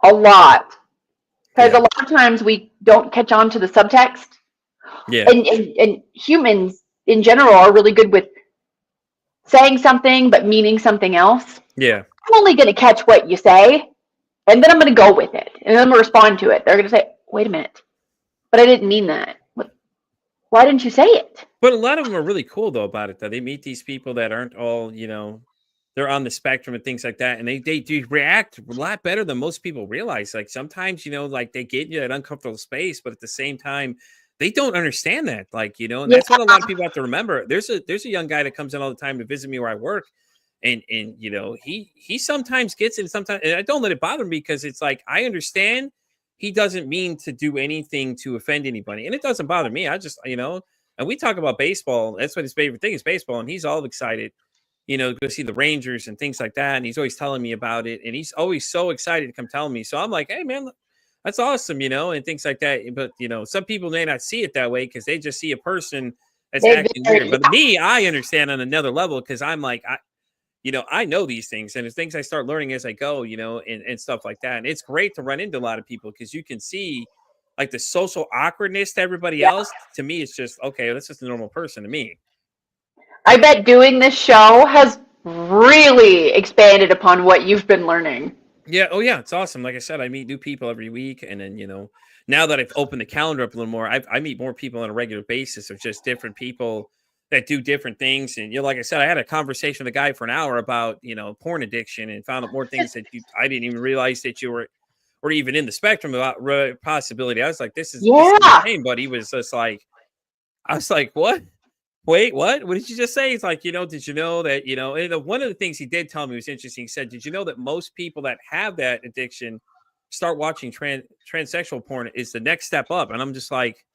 a lot. Because a lot of times we don't catch on to the subtext. Yeah. And humans in general are really good with saying something but meaning something else. Yeah. I'm only going to catch what you say, and then I'm going to go with it, and then I'm going to respond to it. They're going to say, wait a minute, but I didn't mean that. Why didn't you say it? But a lot of them are really cool, though, about it, though. They meet these people that aren't all, they're on the spectrum and things like that, and they do react a lot better than most people realize. Like, sometimes, like, they get you that uncomfortable space, but at the same time, they don't understand that. Like, and that's what a lot of people have to remember. There's a young guy that comes in all the time to visit me where I work. And he sometimes gets it, sometimes, and I don't let it bother me because it's like, I understand he doesn't mean to do anything to offend anybody. And it doesn't bother me. I just, and we talk about baseball. That's what his favorite thing is, baseball. And he's all excited, to go see the Rangers and things like that. And he's always telling me about it. And he's always so excited to come tell me. So I'm like, hey, man, that's awesome, and things like that. But, some people may not see it that way because they just see a person that's acting weird. But me, I understand on another level because I'm like, I know these things, and it's things I start learning as I go, and stuff like that. And it's great to run into a lot of people because you can see like the social awkwardness to everybody else. To me, it's just, okay, that's just a normal person to me. I bet doing this show has really expanded upon what you've been learning. Yeah. Oh, yeah. It's awesome. Like I said, I meet new people every week. And then, now that I've opened the calendar up a little more, I meet more people on a regular basis of just different people that do different things. And, like I said, I had a conversation with a guy for an hour about, porn addiction and found out more things that I didn't even realize that you were even in the spectrum about possibility. I was like, this is insane. But he was just like, I was like, what? Wait, what? What did you just say? He's like, did you know that, and one of the things he did tell me was interesting. He said, did you know that most people that have that addiction start watching transsexual porn is the next step up? And I'm just like,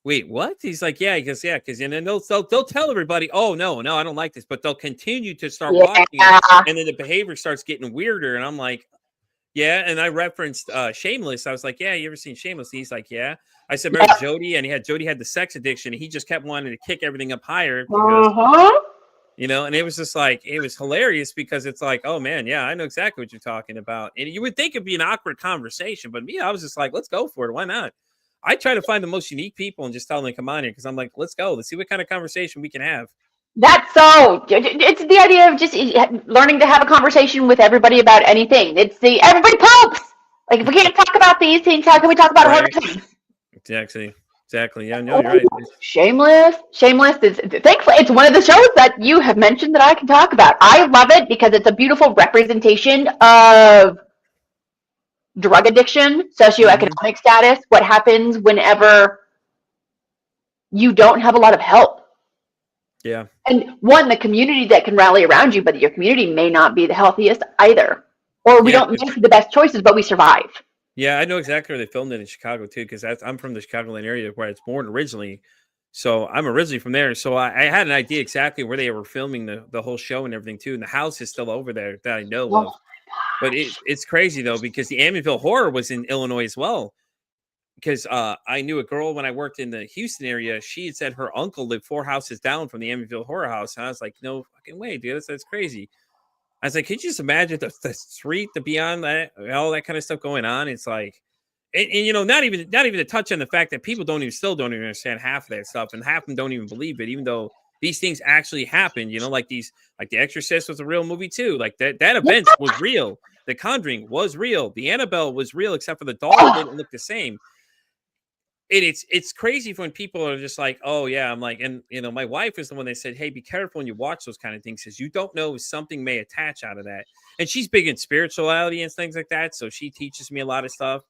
wait, what? He's like, yeah, because and then they'll tell everybody, oh, no, I don't like this, but they'll continue to start watching it, and then the behavior starts getting weirder. And I'm like, yeah. And I referenced Shameless. I was like, yeah, you ever seen Shameless? And he's like, yeah. I said, remember Jody? And Jody had the sex addiction, and he just kept wanting to kick everything up higher because, and it was just like, it was hilarious because it's like, oh man, yeah, I know exactly what you're talking about. And you would think it'd be an awkward conversation, but me, I was just like, let's go for it. Why not? I try to find the most unique people and just tell them to come on here because I'm like, let's go. Let's see what kind of conversation we can have. It's the idea of just learning to have a conversation with everybody about anything. It's everybody poops. Like, if we can't talk about these things, how can we talk about harder things? Exactly. Yeah, no, you're right. Shameless is, thankfully, it's one of the shows that you have mentioned that I can talk about. I love it because it's a beautiful representation of drug addiction, socioeconomic status, what happens whenever you don't have a lot of help. Yeah. And the community that can rally around you, but your community may not be the healthiest either. Or we don't make the best choices, but we survive. Yeah, I know exactly where they filmed it in Chicago too, because I'm from the Chicagoland area where I was born originally. So I'm originally from there. So I had an idea exactly where they were filming the whole show and everything too. And the house is still over there that I know Oh of. my But gosh. it's crazy though, because the Amityville Horror was in Illinois as well. Because I knew a girl when I worked in the Houston area. She had said her uncle lived 4 houses down from the Amityville Horror House. And I was like, no fucking way, dude. That's crazy. I was like, could you just imagine the street, the beyond that, all that kind of stuff going on? It's like, and you know, not even to touch on the fact that people still don't even understand half of that stuff, and half of them don't even believe it, even though these things actually happened. You know, like like The Exorcist was a real movie too. Like that Yeah. event was real. The Conjuring was real. The Annabelle was real, except for the doll Oh, didn't look the same. And it's crazy when people are just like, oh yeah, I'm like, and you know, my wife is the one that said, hey, be careful when you watch those kind of things, because you don't know if something may attach out of that. And she's big in spirituality and things like that, so she teaches me a lot of stuff,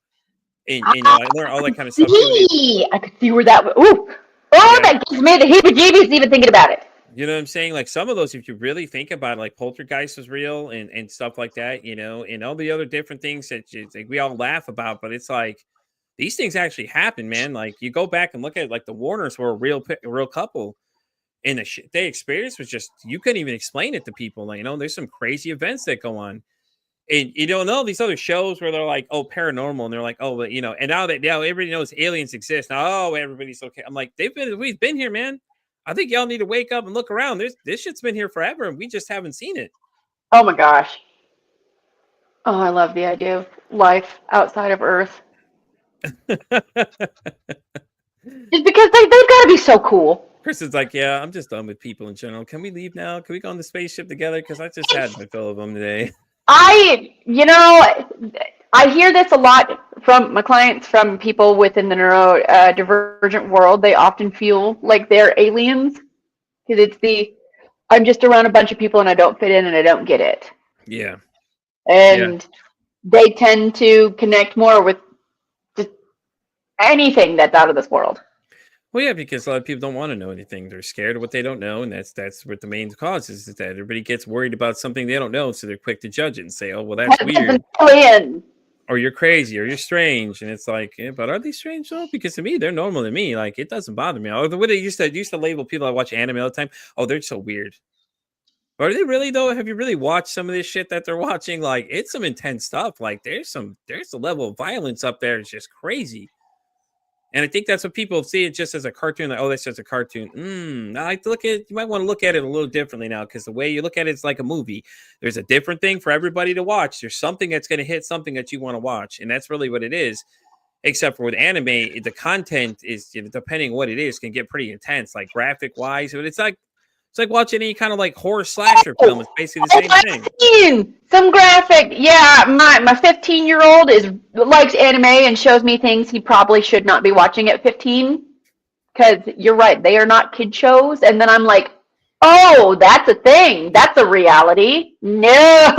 and you know, I learn all that kind of stuff too. And I could see where that would. Ooh. Oh, yeah, that gives me the heebie-jeebies even thinking about it. you know what I'm saying? Like some of those, if you really think about it, like Poltergeist was real and stuff like that, you know, and all the other different things that like, we all laugh about, but it's like these things actually happen, man. Like you go back and look at it, like the Warners were a real couple, and the shit they experienced was just you couldn't even explain it to people. Like, you know, there's some crazy events that go on. And you don't know these other shows where they're like, oh, paranormal, and they're like, oh, but you know, and now everybody knows aliens exist. Now, oh, everybody's okay. I'm like, we've been here, man. I think y'all need to wake up and look around. This shit's been here forever, and we just haven't seen it. Oh my gosh. Oh, I love the idea of life outside of Earth. Just because they've got to be so cool. Chris is like, yeah, I'm just done with people in general. Can we leave now? Can we go on the spaceship together? Because I just had my fill of them today. You know, I hear this a lot from my clients, from people within the neurodivergent world. They often feel like they're aliens because I'm just around a bunch of people and I don't fit in and I don't get it. Yeah, yeah. And they tend to connect more with just anything that's out of this world. Well, yeah, because a lot of people don't want to know anything. They're scared of what they don't know, and that's what the main cause is that everybody gets worried about something they don't know, so they're quick to judge it and say, "Oh, well, that's That's an weird," alien. or "You're crazy," or "You're strange." And it's like, yeah, but are they strange though? Because to me, they're normal to me. Like it doesn't bother me. Or the way they used to label people that watch anime all the time. Oh, they're so weird. Are they really though? Have you really watched some of this shit that they're watching? Like it's some intense stuff. Like there's a level of violence up there. It's just crazy. And I think that's what people see it just as a cartoon. Like, oh, that's just a cartoon. I like to look at. You might want to look at it a little differently now, because the way you look at it is like a movie. There's a different thing for everybody to watch. There's something that's going to hit something that you want to watch, and that's really what it is. Except for with anime, the content is, you know, depending what it is, can get pretty intense, like graphic wise. But it's like watching any kind of like horror slasher film. It's basically the same I've thing. seen some graphic. Yeah, my 15-year-old likes anime and shows me things he probably should not be watching at 15. Because you're right, they are not kid shows. And then I'm like, oh, that's a thing. That's a reality. No.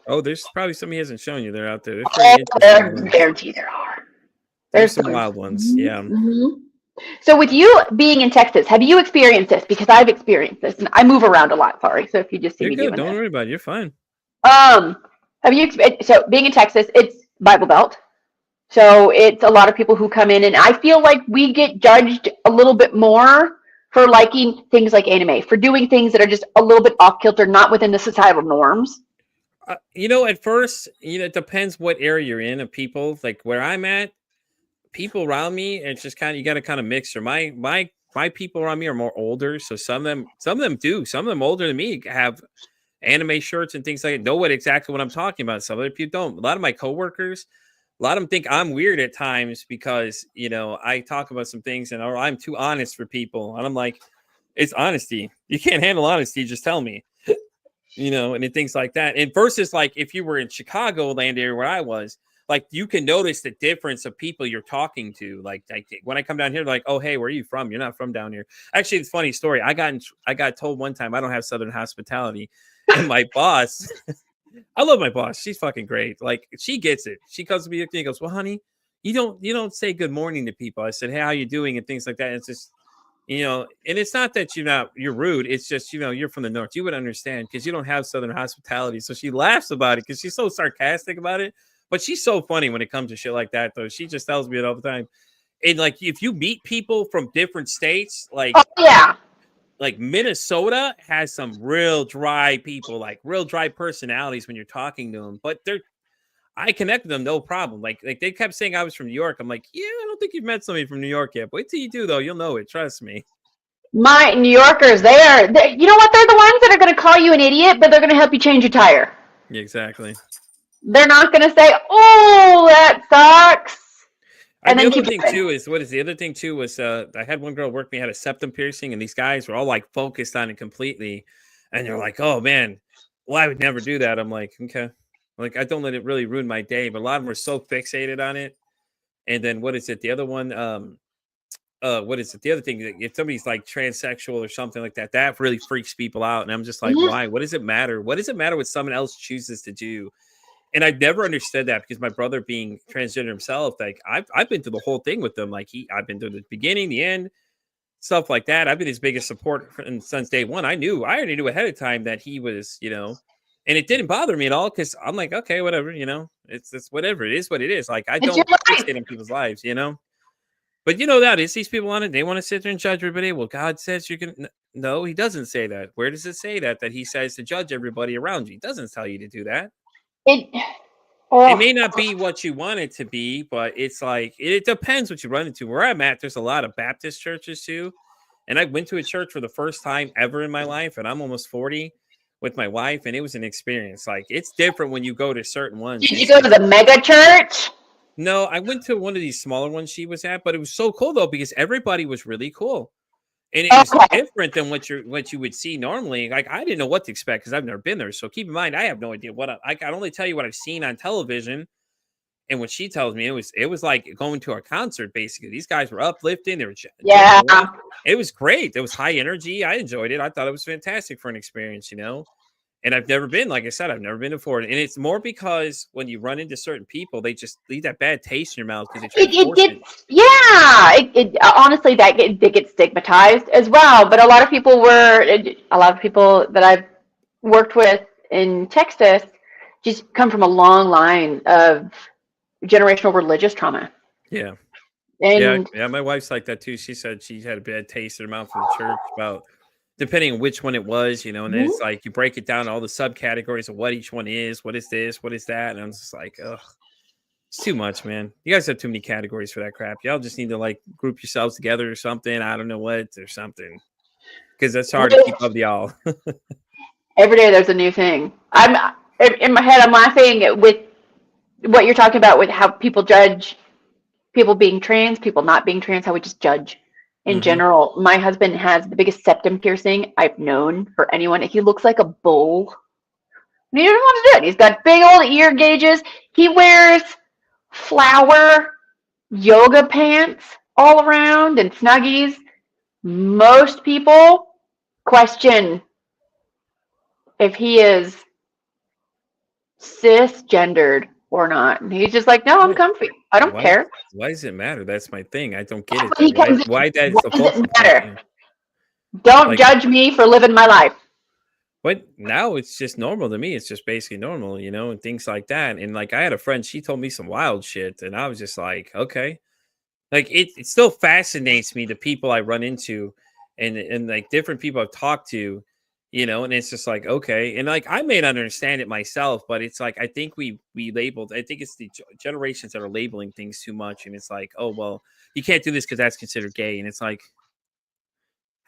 Oh, there's probably some he hasn't shown you. They're out there. They're Oh, pretty interesting ones. guarantee there are. There's There's some wild ones. Yeah. Mhm. So with you being in Texas, have you experienced this? Because I've experienced this, and I move around a lot. Sorry, so if you just see You're me good. doing Don't this, worry about it. You're fine. have you? So being in Texas, it's Bible Belt, so it's a lot of people who come in, and I feel like we get judged a little bit more for liking things like anime, for doing things that are just a little bit off kilter, not within the societal norms. You know, at first, you know, it depends what area you're in of people. Like where I'm at, people around me, it's just kind of you got to kind of mix. Or my people around me are more older, so some of them do. Some of them older than me have anime shirts and things like that. Know what exactly what I'm talking about. Some other people don't. A lot of my coworkers, a lot of them think I'm weird at times because, you know, I talk about some things and or I'm too honest for people, and I'm like, it's honesty. You can't handle honesty. Just tell me. You know, and things like that. And versus like if you were in Chicago land area where I was, like you can notice the difference of people you're talking to. Like when I come down here, like, oh hey, where are you from? You're not from down here. Actually, it's a funny story. I got told one time I don't have Southern hospitality, and my boss, I love my boss. She's fucking great. Like she gets it. She comes to me and goes, well, honey, you don't say good morning to people. I said, hey, how you doing? And things like that. And it's just, you know, and it's not that you're rude. It's just, you know, you're from the north. You would understand because you don't have Southern hospitality. So she laughs about it because she's so sarcastic about it. But she's so funny when it comes to shit like that, though. She just tells me it all the time. And like if you meet people from different states, Oh yeah. like Minnesota has some real dry people, like real dry personalities when you're talking to them. But I connect with them no problem. Like they kept saying I was from New York. I'm like, yeah, I don't think you've met somebody from New York yet. Wait till you do though, you'll know it. Trust me. My New Yorkers, you know what? They're the ones that are going to call you an idiot, but they're going to help you change your tire. Yeah, exactly. They're not going to say, "Oh, that sucks," and The then other keep thing driving. too is what is the other thing too was I had one girl work me had a septum piercing, and these guys were all like focused on it completely, and they're like, "Oh man, well I would never do that." I'm like, okay, like I don't let it really ruin my day, but a lot of them were so fixated on it. And then what is it? The other one, what is it? The other thing, if somebody's like transsexual or something like that, that really freaks people out. And I'm just like, Mhm. why? What does it matter? What does it matter what someone else chooses to do? And I've never understood that because my brother being transgender himself, like I've been through the whole thing with them. Like I've been through the beginning, the end, stuff like that. I've been his biggest support since day one. I already knew ahead of time that he was, and it didn't bother me at all because I'm like, okay, whatever, it's whatever. It is what it is. Like I It's your don't life. fixate on people's lives. But you know that is these people on it. They want to sit there and judge everybody. Well, God says you can. No, he doesn't say that. Where does it say that he says to judge everybody around you? He doesn't tell you to do that. It. It Oh, may not be what you want it to be, but it's like it depends what you run into. Where I'm at, there's a lot of Baptist churches too. And I went to a church for the first time ever in my life, and I'm almost 40 with my wife, and it was an experience. Like it's different when you go to certain ones. did you go to the mega church? No, I went to one of these smaller ones she was at, but it was so cool though because everybody was really cool. And it was Okay. different than what you would see normally. Like I didn't know what to expect because I've never been there. So keep in mind, I have no idea I can only tell you what I've seen on television. And what she tells me, it was like going to a concert. Basically, these guys were uplifting. They were jumping Yeah. around. It was great. It was high energy. I enjoyed it. I thought it was fantastic for an experience. And I've never been, like I said, I've never been before. And it's more because when you run into certain people, they just leave that bad taste in your mouth because they try to It force it. gets, yeah. Honestly, it gets stigmatized as well. But a lot of people that I've worked with in Texas just come from a long line of generational religious trauma. Yeah. Yeah, And yeah, my wife's like that too. She said she had a bad taste in her mouth from the church about depending on which one it was, and then it's like you break it down to all the subcategories of what each one is, what is this, what is that, and I'm just like, ugh, it's too much, man. You guys have too many categories for that crap. Y'all just need to like group yourselves together or something. I don't know what or something because that's hard to keep up with y'all. every day there's a new thing. I'm in my head. I'm laughing with what you're talking about with how people judge people being trans, people not being trans, how we just judge in Hmm. general. My husband has the biggest septum piercing I've known for anyone. He looks like a bull. And he doesn't want to do it. He's got big old ear gauges. He wears flower yoga pants all around and snuggies. Most people question if he is cisgendered or not. And he's just like, no, I'm Why? comfy. I don't Why? care. Why does it matter? That's my thing. I don't get That's it. what he Why? comes in. Why that's What the does focal it point? matter? Don't Like judge me for living my life. But now it's just normal to me. It's just basically normal, and things like that. And like I had a friend, she told me some wild shit, and I was just like, okay. Like it still fascinates me the people I run into and like different people I've talked to, and it's just like, okay. And like I may not understand it myself, but it's like I think we labeled, I think it's the generations that are labeling things too much. And it's like, oh well, you can't do this because that's considered gay. And it's like,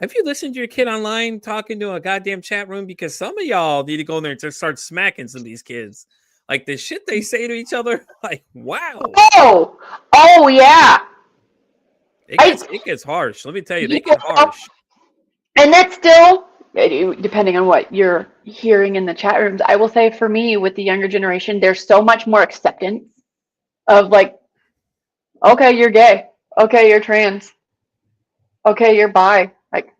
have you listened to your kid online talking to a goddamn chat room? Because some of y'all need to go in there and just start smacking some of these kids. Like the shit they say to each other, like, wow. Oh, oh yeah. It I, gets it gets harsh. Let me tell you, you they get know, harsh. and that's still depending on what you're hearing in the chat rooms. I will say for me with the younger generation, there's so much more acceptance of like, okay, you're gay. Okay, you're trans. Okay, you're bi. Like,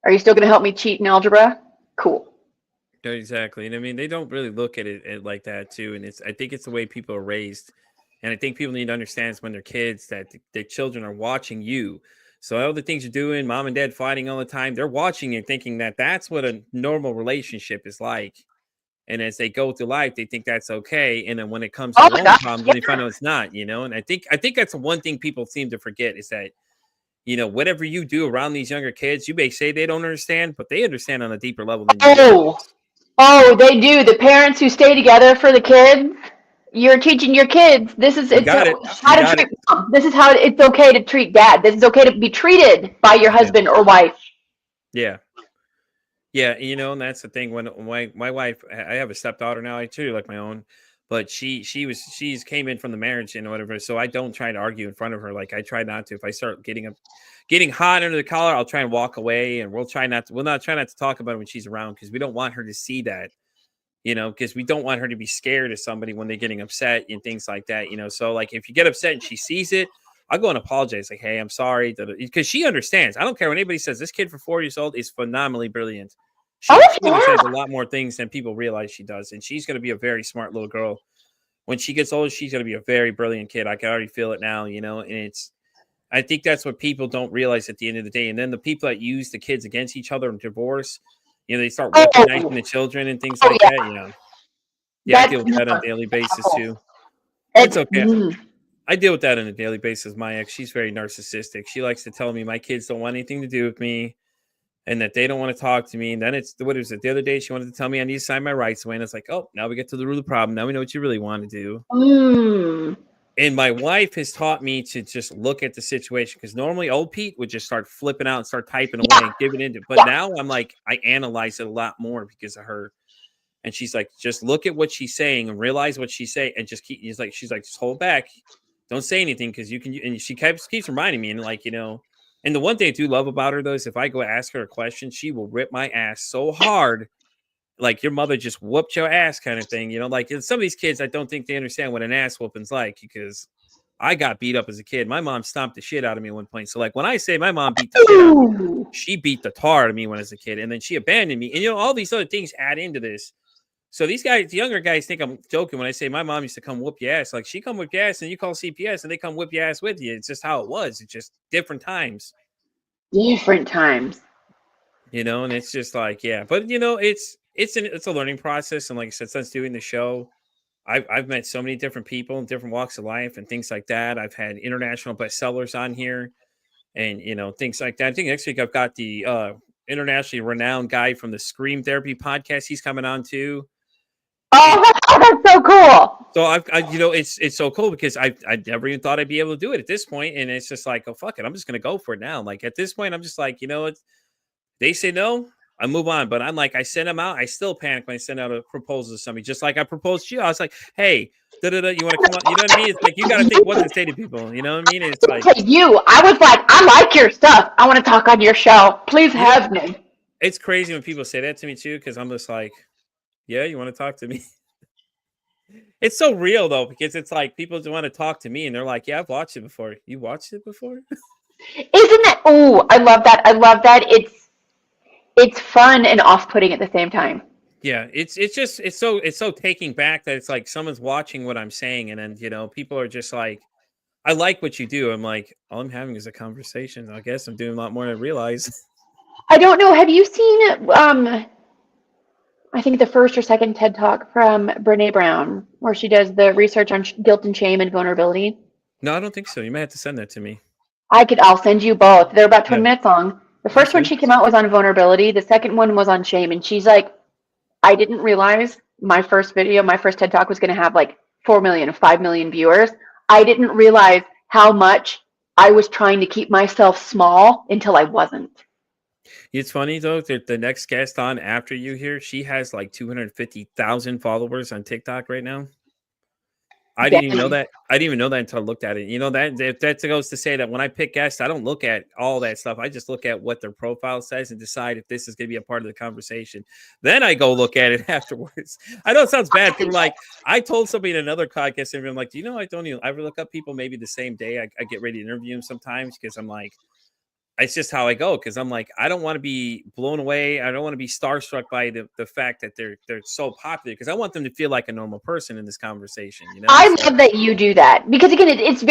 are you still going to help me cheat in algebra? Cool. Yeah, exactly. And I mean, they don't really look at it like that too. And I think it's the way people are raised. And I think people need to understand is when they're kids that their children are watching you. So all the things you're doing, mom and dad fighting all the time, they're watching you thinking that that's what a normal relationship is like. And as they go through life, they think that's okay. And then when it comes to Oh their my own gosh, problems, yeah. they find out it's not, And I think that's the one thing people seem to forget is that, whatever you do around these younger kids, you may say they don't understand, but they understand on a deeper level than you realize. Oh, they do. The parents who stay together for the kids, you're teaching your kids. This is You got it. You how to got it. treat mom. This is how it's okay to treat dad. This is okay to be treated by your Yeah. husband or wife. Yeah. Yeah, and that's the thing. When my wife, I have a stepdaughter now. I treat her like my own, but she's came in from the marriage and whatever. So I don't try to argue in front of her. Like I try not to. If I start getting hot under the collar, I'll try and walk away, and we'll not try not to talk about it when she's around because we don't want her to see that. Because we don't want her to be scared of somebody when they're getting upset and things like that. So like if you get upset and she sees it, I'll go and apologize. Like, hey, I'm sorry, because she understands. I don't care what anybody says. This kid for 4 years old is phenomenally brilliant. She understands a lot more things than people realize she does. And she's going to be a very smart little girl. When she gets older, she's going to be a very brilliant kid. I can already feel it now, and I think that's what people don't realize at the end of the day. And then the people that use the kids against each other in divorce, they start weaponizing the children and things like that. Yeah, I deal with that on a daily basis too. It's okay. I deal with that on a daily basis. My ex, she's very narcissistic. She likes to tell me my kids don't want anything to do with me and that they don't want to talk to me. And then what was it? The other day, she wanted to tell me I need to sign my rights away. And it's like, oh, now we get to the root of the problem. Now we know what you really want to do. And my wife has taught me to just look at the situation because normally old Pete would just start flipping out and start typing away and giving into. But now I'm like, I analyze it a lot more because of her. And she's like, just look at what she's saying and realize what she's saying and just keep. She's like, just hold back. Don't say anything because you can. And she keeps reminding me and like, and the one thing I do love about her though is if I go ask her a question, she will rip my ass so hard. Like your mother just whooped your ass kind of thing, like some of these kids, I don't think they understand what an ass whooping's like because I got beat up as a kid. My mom stomped the shit out of me at one point. So like when I say my mom beat the shit out of me, she beat the tar out of me when I was a kid. And then she abandoned me. And all these other things add into this. So these guys, the younger guys think I'm joking when I say my mom used to come whoop your ass. Like she come whip your ass and you call CPS and they come whip your ass with you. It's just how it was. It's just different times. Different times. And it's just like, yeah. But it's a learning process. And like I said, since doing the show, I've met so many different people in different walks of life and things like that. I've had international bestsellers on here and, things like that. I think next week I've got the internationally renowned guy from the Scream Therapy podcast. He's coming on too. Oh, that's so cool. So it's so cool because I never even thought I'd be able to do it at this point. And it's just like, oh, fuck it. I'm just going to go for it now. Like at this point, I'm just like, they say no, I move on. But I'm like, I send them out. I still panic when I send out a proposal to somebody, just like I proposed to you. I was like, hey, you want to come on? You know what I mean? It's like, you got to think what to say to people. You know what I mean? It's like, I was like, I like your stuff. I want to talk on your show. Please have me. It's crazy when people say that to me too. Cause I'm just like, yeah, you want to talk to me? It's so real though, because it's like people want to talk to me and they're like, yeah, I've watched it before. You watched it before? Isn't that? Oh, I love that. I love that. It's fun and off-putting at the same time. Yeah, it's so taking back that it's like someone's watching what I'm saying, and then people are just like, I like what you do. I'm like, all I'm having is a conversation. I guess I'm doing a lot more than I realize. I don't know. Have you seen I think the first or second TED Talk from Brene Brown, where she does the research on guilt and shame and vulnerability? No, I don't think so. You might have to send that to me. I'll send you both. They're about 20 minutes long. The first one she came out was on vulnerability. The second one was on shame. And she's like, I didn't realize my first TED Talk was going to have like 4 million, 5 million viewers. I didn't realize how much I was trying to keep myself small until I wasn't. It's funny though that the next guest on after you here, she has like 250,000 followers on TikTok right now. I didn't even know that. I didn't even know that until I looked at it. That goes to say that when I pick guests, I don't look at all that stuff. I just look at what their profile says and decide if this is going to be a part of the conversation. Then I go look at it afterwards. I know it sounds bad. People are like, I told somebody in another podcast interview, I'm like, do you know, I look up people maybe the same day. I get ready to interview them sometimes because I'm like, it's just how I go, because I'm like, I don't want to be blown away. I don't want to be starstruck by the fact that they're so popular, because I want them to feel like a normal person in this conversation. I love that you do that, because again, it's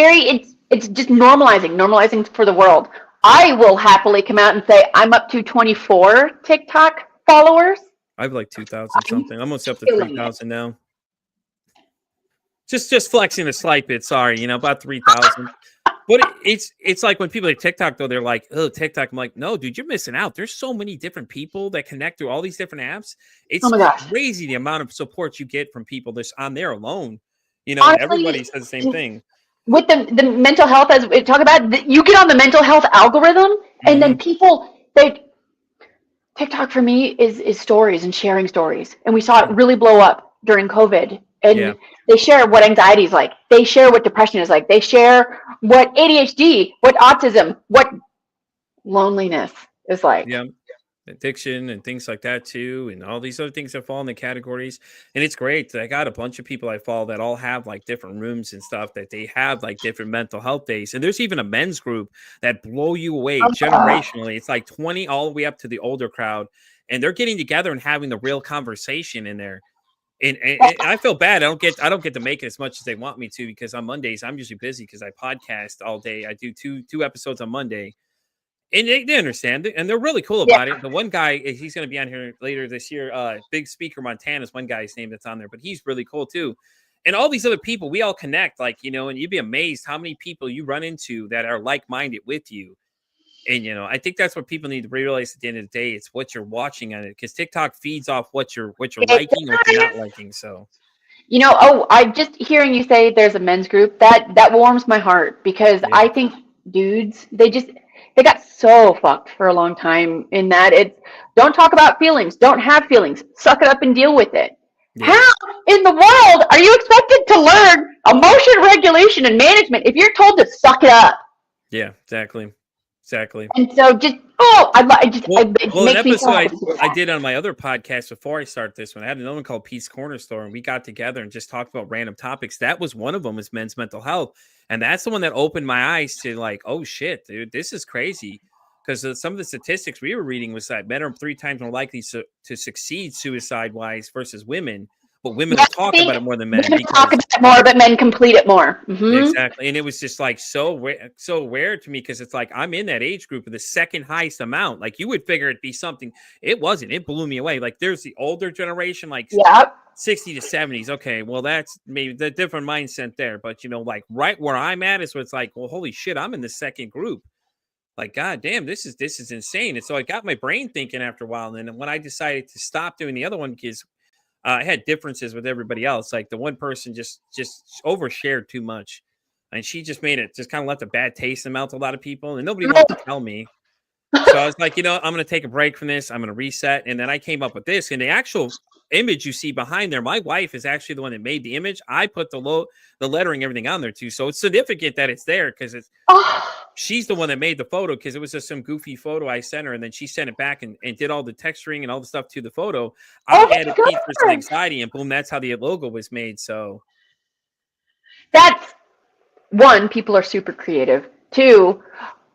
just normalizing for the world. I will happily come out and say I'm up to 24 TikTok followers. I have like 2,000 something. I'm almost up to Killing it. 3,000 now. Just flexing a slight bit. Sorry, about 3,000. But it's like when people like TikTok though, they're like, "Oh, TikTok." I'm like, "No, dude, you're missing out. There's so many different people that connect through all these different apps. Oh It's my gosh. crazy the amount of support you get from people that's on there alone. Everybody Honestly, says the same thing. with the mental health, as we talk about, you get on the mental health algorithm, and Mm-hmm. then TikTok for me is stories and sharing stories, and we saw it really blow up during COVID. And Yeah. they share what anxiety is like. They share what depression is like. They share what ADHD, what autism, what loneliness is like. Yeah. Addiction and things like that too, and all these other things that fall in the categories. And it's great. I got a bunch of people I follow that all have like different rooms and stuff that they have like different mental health days. And there's even a men's group that blow you away generationally. It's like 20 all the way up to the older crowd, and they're getting together and having the real conversation in there. And I feel bad. I don't get to make it as much as they want me to, because on Mondays I'm usually busy because I podcast all day. I do two episodes on Monday. And they understand it, and they're really cool about it. The one guy, he's going to be on here later this year. Big Speaker Montana is one guy's name that's on there, but he's really cool too. And all these other people, we all connect, and you'd be amazed how many people you run into that are like-minded with you. And, I think that's what people need to realize at the end of the day. It's what you're watching on it, because TikTok feeds off what you're liking, what you're not liking. So, I just hearing you say there's a men's group, that warms my heart, because yeah. I think dudes, they got so fucked for a long time in that it's don't talk about feelings, don't have feelings, suck it up and deal with it. Yeah. How in the world are you expected to learn emotion regulation and management if you're told to suck it up? Yeah, exactly. And so it makes me so happy. I did on my other podcast before I start this one. I had another one called Peace Corner Store, and we got together and just talked about random topics. That was one of them, is men's mental health. And that's the one that opened my eyes to like, oh shit, dude, this is crazy. Because some of the statistics we were reading was that men are 3 times more likely to succeed suicide-wise versus women. But women will talk about it more than men. Women talk about it more, but men complete it more. Mm-hmm. Exactly. And it was just like so rare to me, because it's like I'm in that age group of the second highest amount. Like you would figure it'd be something. It wasn't. It blew me away. Like there's the older generation, like 60 to 70s. Okay, well, that's maybe the different mindset there. But, like right where I'm at is where it's like, well, holy shit, I'm in the second group. Like, God damn, this is insane. And so I got my brain thinking after a while. And then when I decided to stop doing the other one, because I had differences with everybody else. Like the one person just overshared too much, and she just made it, just kind of left a bad taste in the mouth of a lot of people, and nobody wanted to tell me. So I was like, I'm going to take a break from this. I'm going to reset. And then I came up with this, and the actual image you see behind there, my wife is actually the one that made the image. I put the lettering, everything on there too. So it's significant that it's there, because she's the one that made the photo, because it was just some goofy photo I sent her, and then she sent it back and did all the texturing and all the stuff to the photo. I added Pete for some anxiety, and boom, that's how the logo was made. So that's one, people are super creative. 2,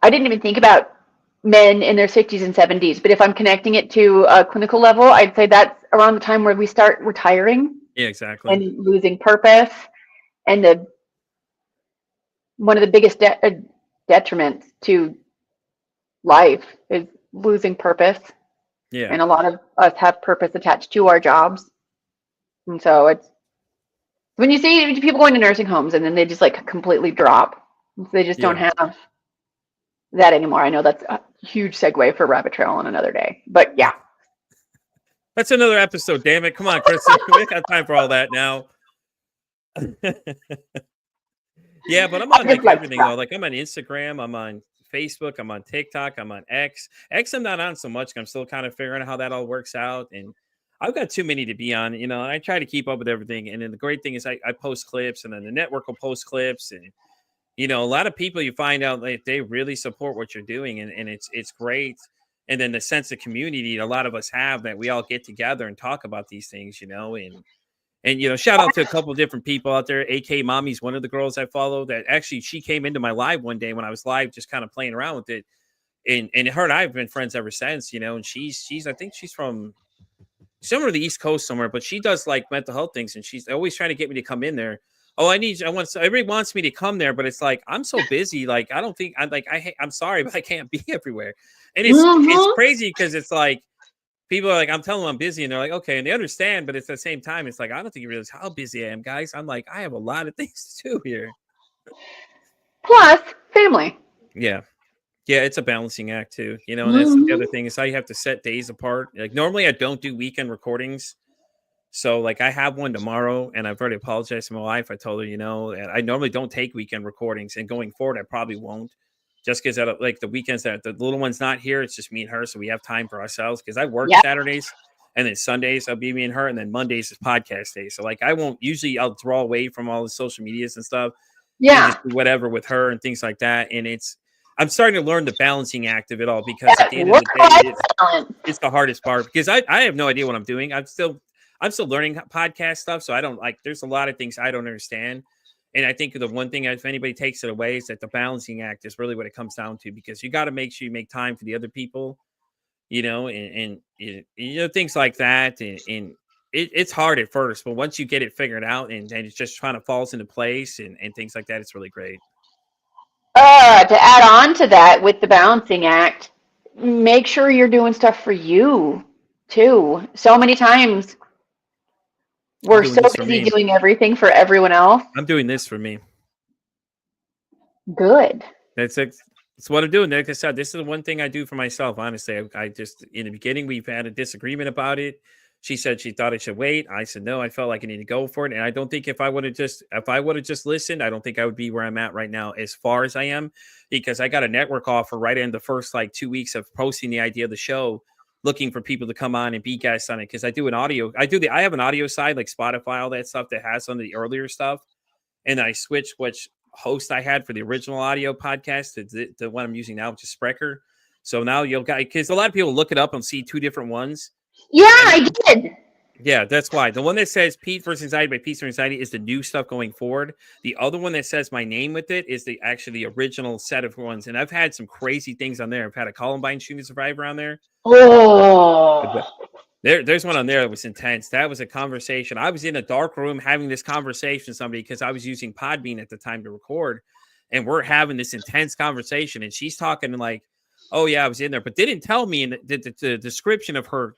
I didn't even think about men in their 60s and 70s, but if I'm connecting it to a clinical level, I'd say that's around the time where we start retiring. Yeah, exactly. And losing purpose. And one of the biggest detriments to life is losing purpose. Yeah. And a lot of us have purpose attached to our jobs. And so it's when you see people going to nursing homes and then they just like completely drop. They just don't have that anymore. I know that's a huge segue for Rabbit Trail on another day. But yeah. That's another episode, damn it. Come on, Kristen. We got time for all that now. Yeah, but I'm on like everything though. Like I'm on Instagram, I'm on Facebook, I'm on TikTok, I'm on X. X I'm not on so much. I'm still kind of figuring out how that all works out. And I've got too many to be on, and I try to keep up with everything. And then the great thing is I post clips, and then the network will post clips. And, a lot of people, you find out like they really support what you're doing, and it's great. And then the sense of community a lot of us have, that we all get together and talk about these things, and shout out to a couple of different people out there. AK Mommy's one of the girls I follow, that actually she came into my live one day when I was live, just kind of playing around with it. And her and I have been friends ever since, and she's I think she's from somewhere to the East Coast somewhere, but she does like mental health things, and she's always trying to get me to come in there. Oh, everybody wants me to come there, but it's like, I'm so busy. Like, I don't think I'm sorry, but I can't be everywhere. And it's crazy, because it's like, people are like, I'm telling them I'm busy, and they're like, okay, and they understand, but it's at the same time, it's like, I don't think you realize how busy I am, guys. I'm like, I have a lot of things to do here. Plus, family. Yeah. Yeah, it's a balancing act too, and that's the other thing is how you have to set days apart. Like normally I don't do weekend recordings. So like I have one tomorrow and I've already apologized to my wife. I told her, and I normally don't take weekend recordings, and going forward I probably won't, just because like the weekends that the little one's not here, it's just me and her. So we have time for ourselves because I work Saturdays, and then Sundays I'll be me and her, and then Mondays is podcast day. So like I won't usually, I'll draw away from all the social medias and stuff. And just do whatever with her and things like that. And I'm starting to learn the balancing act of it all, because at the end of the day, it's the hardest part, because I have no idea what I'm doing. I'm still learning podcast stuff. So I don't there's a lot of things I don't understand. And I think the one thing, if anybody takes it away, is that the balancing act is really what it comes down to, because you got to make sure you make time for the other people, and things like that. And it's hard at first, but once you get it figured out and it just trying to falls into place and things like that, it's really great. To add on to that with the balancing act, make sure you're doing stuff for you too. So many times we're so busy doing everything for everyone else. I'm doing this for me. Good. That's what I'm doing. Like I said, this is the one thing I do for myself. Honestly, I just, in the beginning, we've had a disagreement about it. She said she thought I should wait. I said no. I felt like I need to go for it, and I don't think if I would have just listened, I don't think I would be where I'm at right now as far as I am, because I got a network offer right in the first 2 weeks of posting the idea of the show, looking for people to come on and be guests on it, because I do an audio. I have an audio side like Spotify, all that stuff that has some of the earlier stuff, and I switched which host I had for the original audio podcast to the one I'm using now, which is Spreaker. So now you'll get, because a lot of people look it up and see two different ones. Yeah, I did. Yeah, that's why. The one that says Pete versus Anxiety by Pete versus Anxiety is the new stuff going forward. The other one that says my name with it is the original set of ones. And I've had some crazy things on there. I've had a Columbine shooting survivor on there. Oh. There's one on there that was intense. That was a conversation. I was in a dark room having this conversation with somebody, because I was using Podbean at the time to record. And we're having this intense conversation. And she's talking like, oh, yeah, I was in there. But didn't tell me in the description of her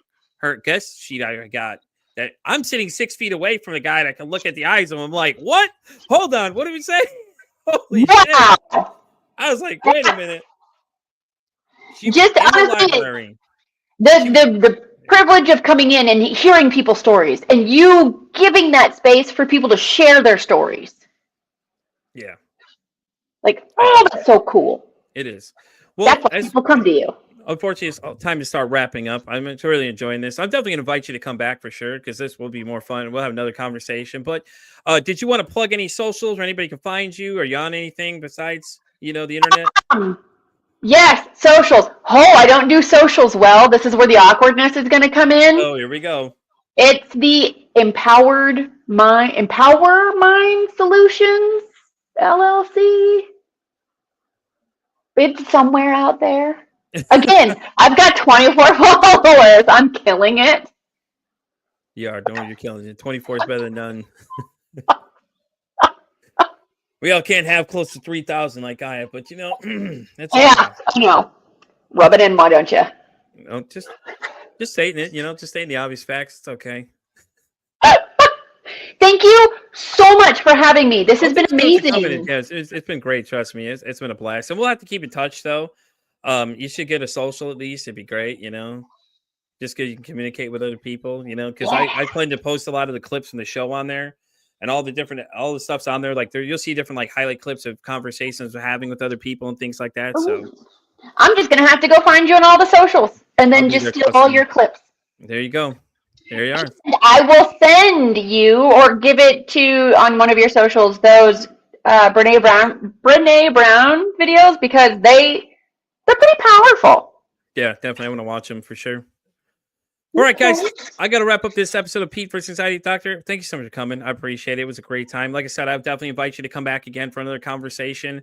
guest sheet I got that I'm sitting 6 feet away from the guy and I can look at the eyes of him. I'm like, what? Hold on. What did we say? Holy shit. I was like, wait a minute. Just honestly, the privilege of coming in and hearing people's stories and you giving that space for people to share their stories. Yeah. Like, oh, that's so cool. It is. Well, that's why people come to you. Unfortunately, it's time to start wrapping up. I'm really enjoying this. I'm definitely going to invite you to come back for sure, because this will be more fun. We'll have another conversation. But did you want to plug any socials, or anybody can find you? Are you on anything besides, the internet? Yes, socials. Oh, I don't do socials well. This is where the awkwardness is going to come in. Oh, here we go. It's the Empower Mind Solutions LLC. It's somewhere out there. Again, I've got 24 followers. I'm killing it. You are. Don't worry, you're killing it. 24 is better than none. We all can't have close to 3,000 like I have, but that's I know. Rub it in, why don't you? Just stating it. Just stating the obvious facts. It's okay. Thank you so much for having me. This has been amazing. It's been great. Trust me. It's been a blast. And we'll have to keep in touch, though. You should get a social at least. It'd be great, just because you can communicate with other people, because I plan to post a lot of the clips from the show on there, and all the stuff's on there. Like you'll see different highlight clips of conversations we're having with other people and things like that. So I'm just going to have to go find you on all the socials and then just steal all your clips. There you go. There you are. And I will send you or give it to on one of your socials those Brene Brown videos, because they're pretty powerful. Yeah, definitely. I want to watch them for sure. All right, guys. I got to wrap up this episode of Pete versus Anxiety Doctor. Thank you so much for coming. I appreciate it. It was a great time. Like I said, I'll definitely invite you to come back again for another conversation.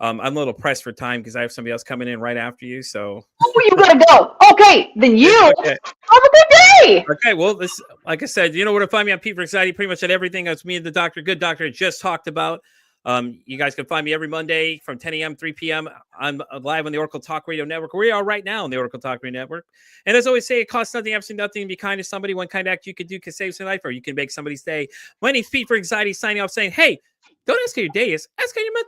I'm a little pressed for time because I have somebody else coming in right after you. So you gotta go. Okay, then you have a good day. Okay, well, like I said, you know where to find me on Pete for Anxiety. Pretty much at everything. That's me and the doctor, good doctor, just talked about. You guys can find me every Monday from 10 a.m. 3 p.m. I'm live on the Oracle Talk Radio Network. We are right now on the Oracle Talk Radio Network. And as I always say, it costs nothing, absolutely nothing to be kind to somebody. One kind act you can do can save some life, or you can make somebody's day. My name's Pete for Anxiety, signing off saying, hey, don't ask how your day is, ask how your mental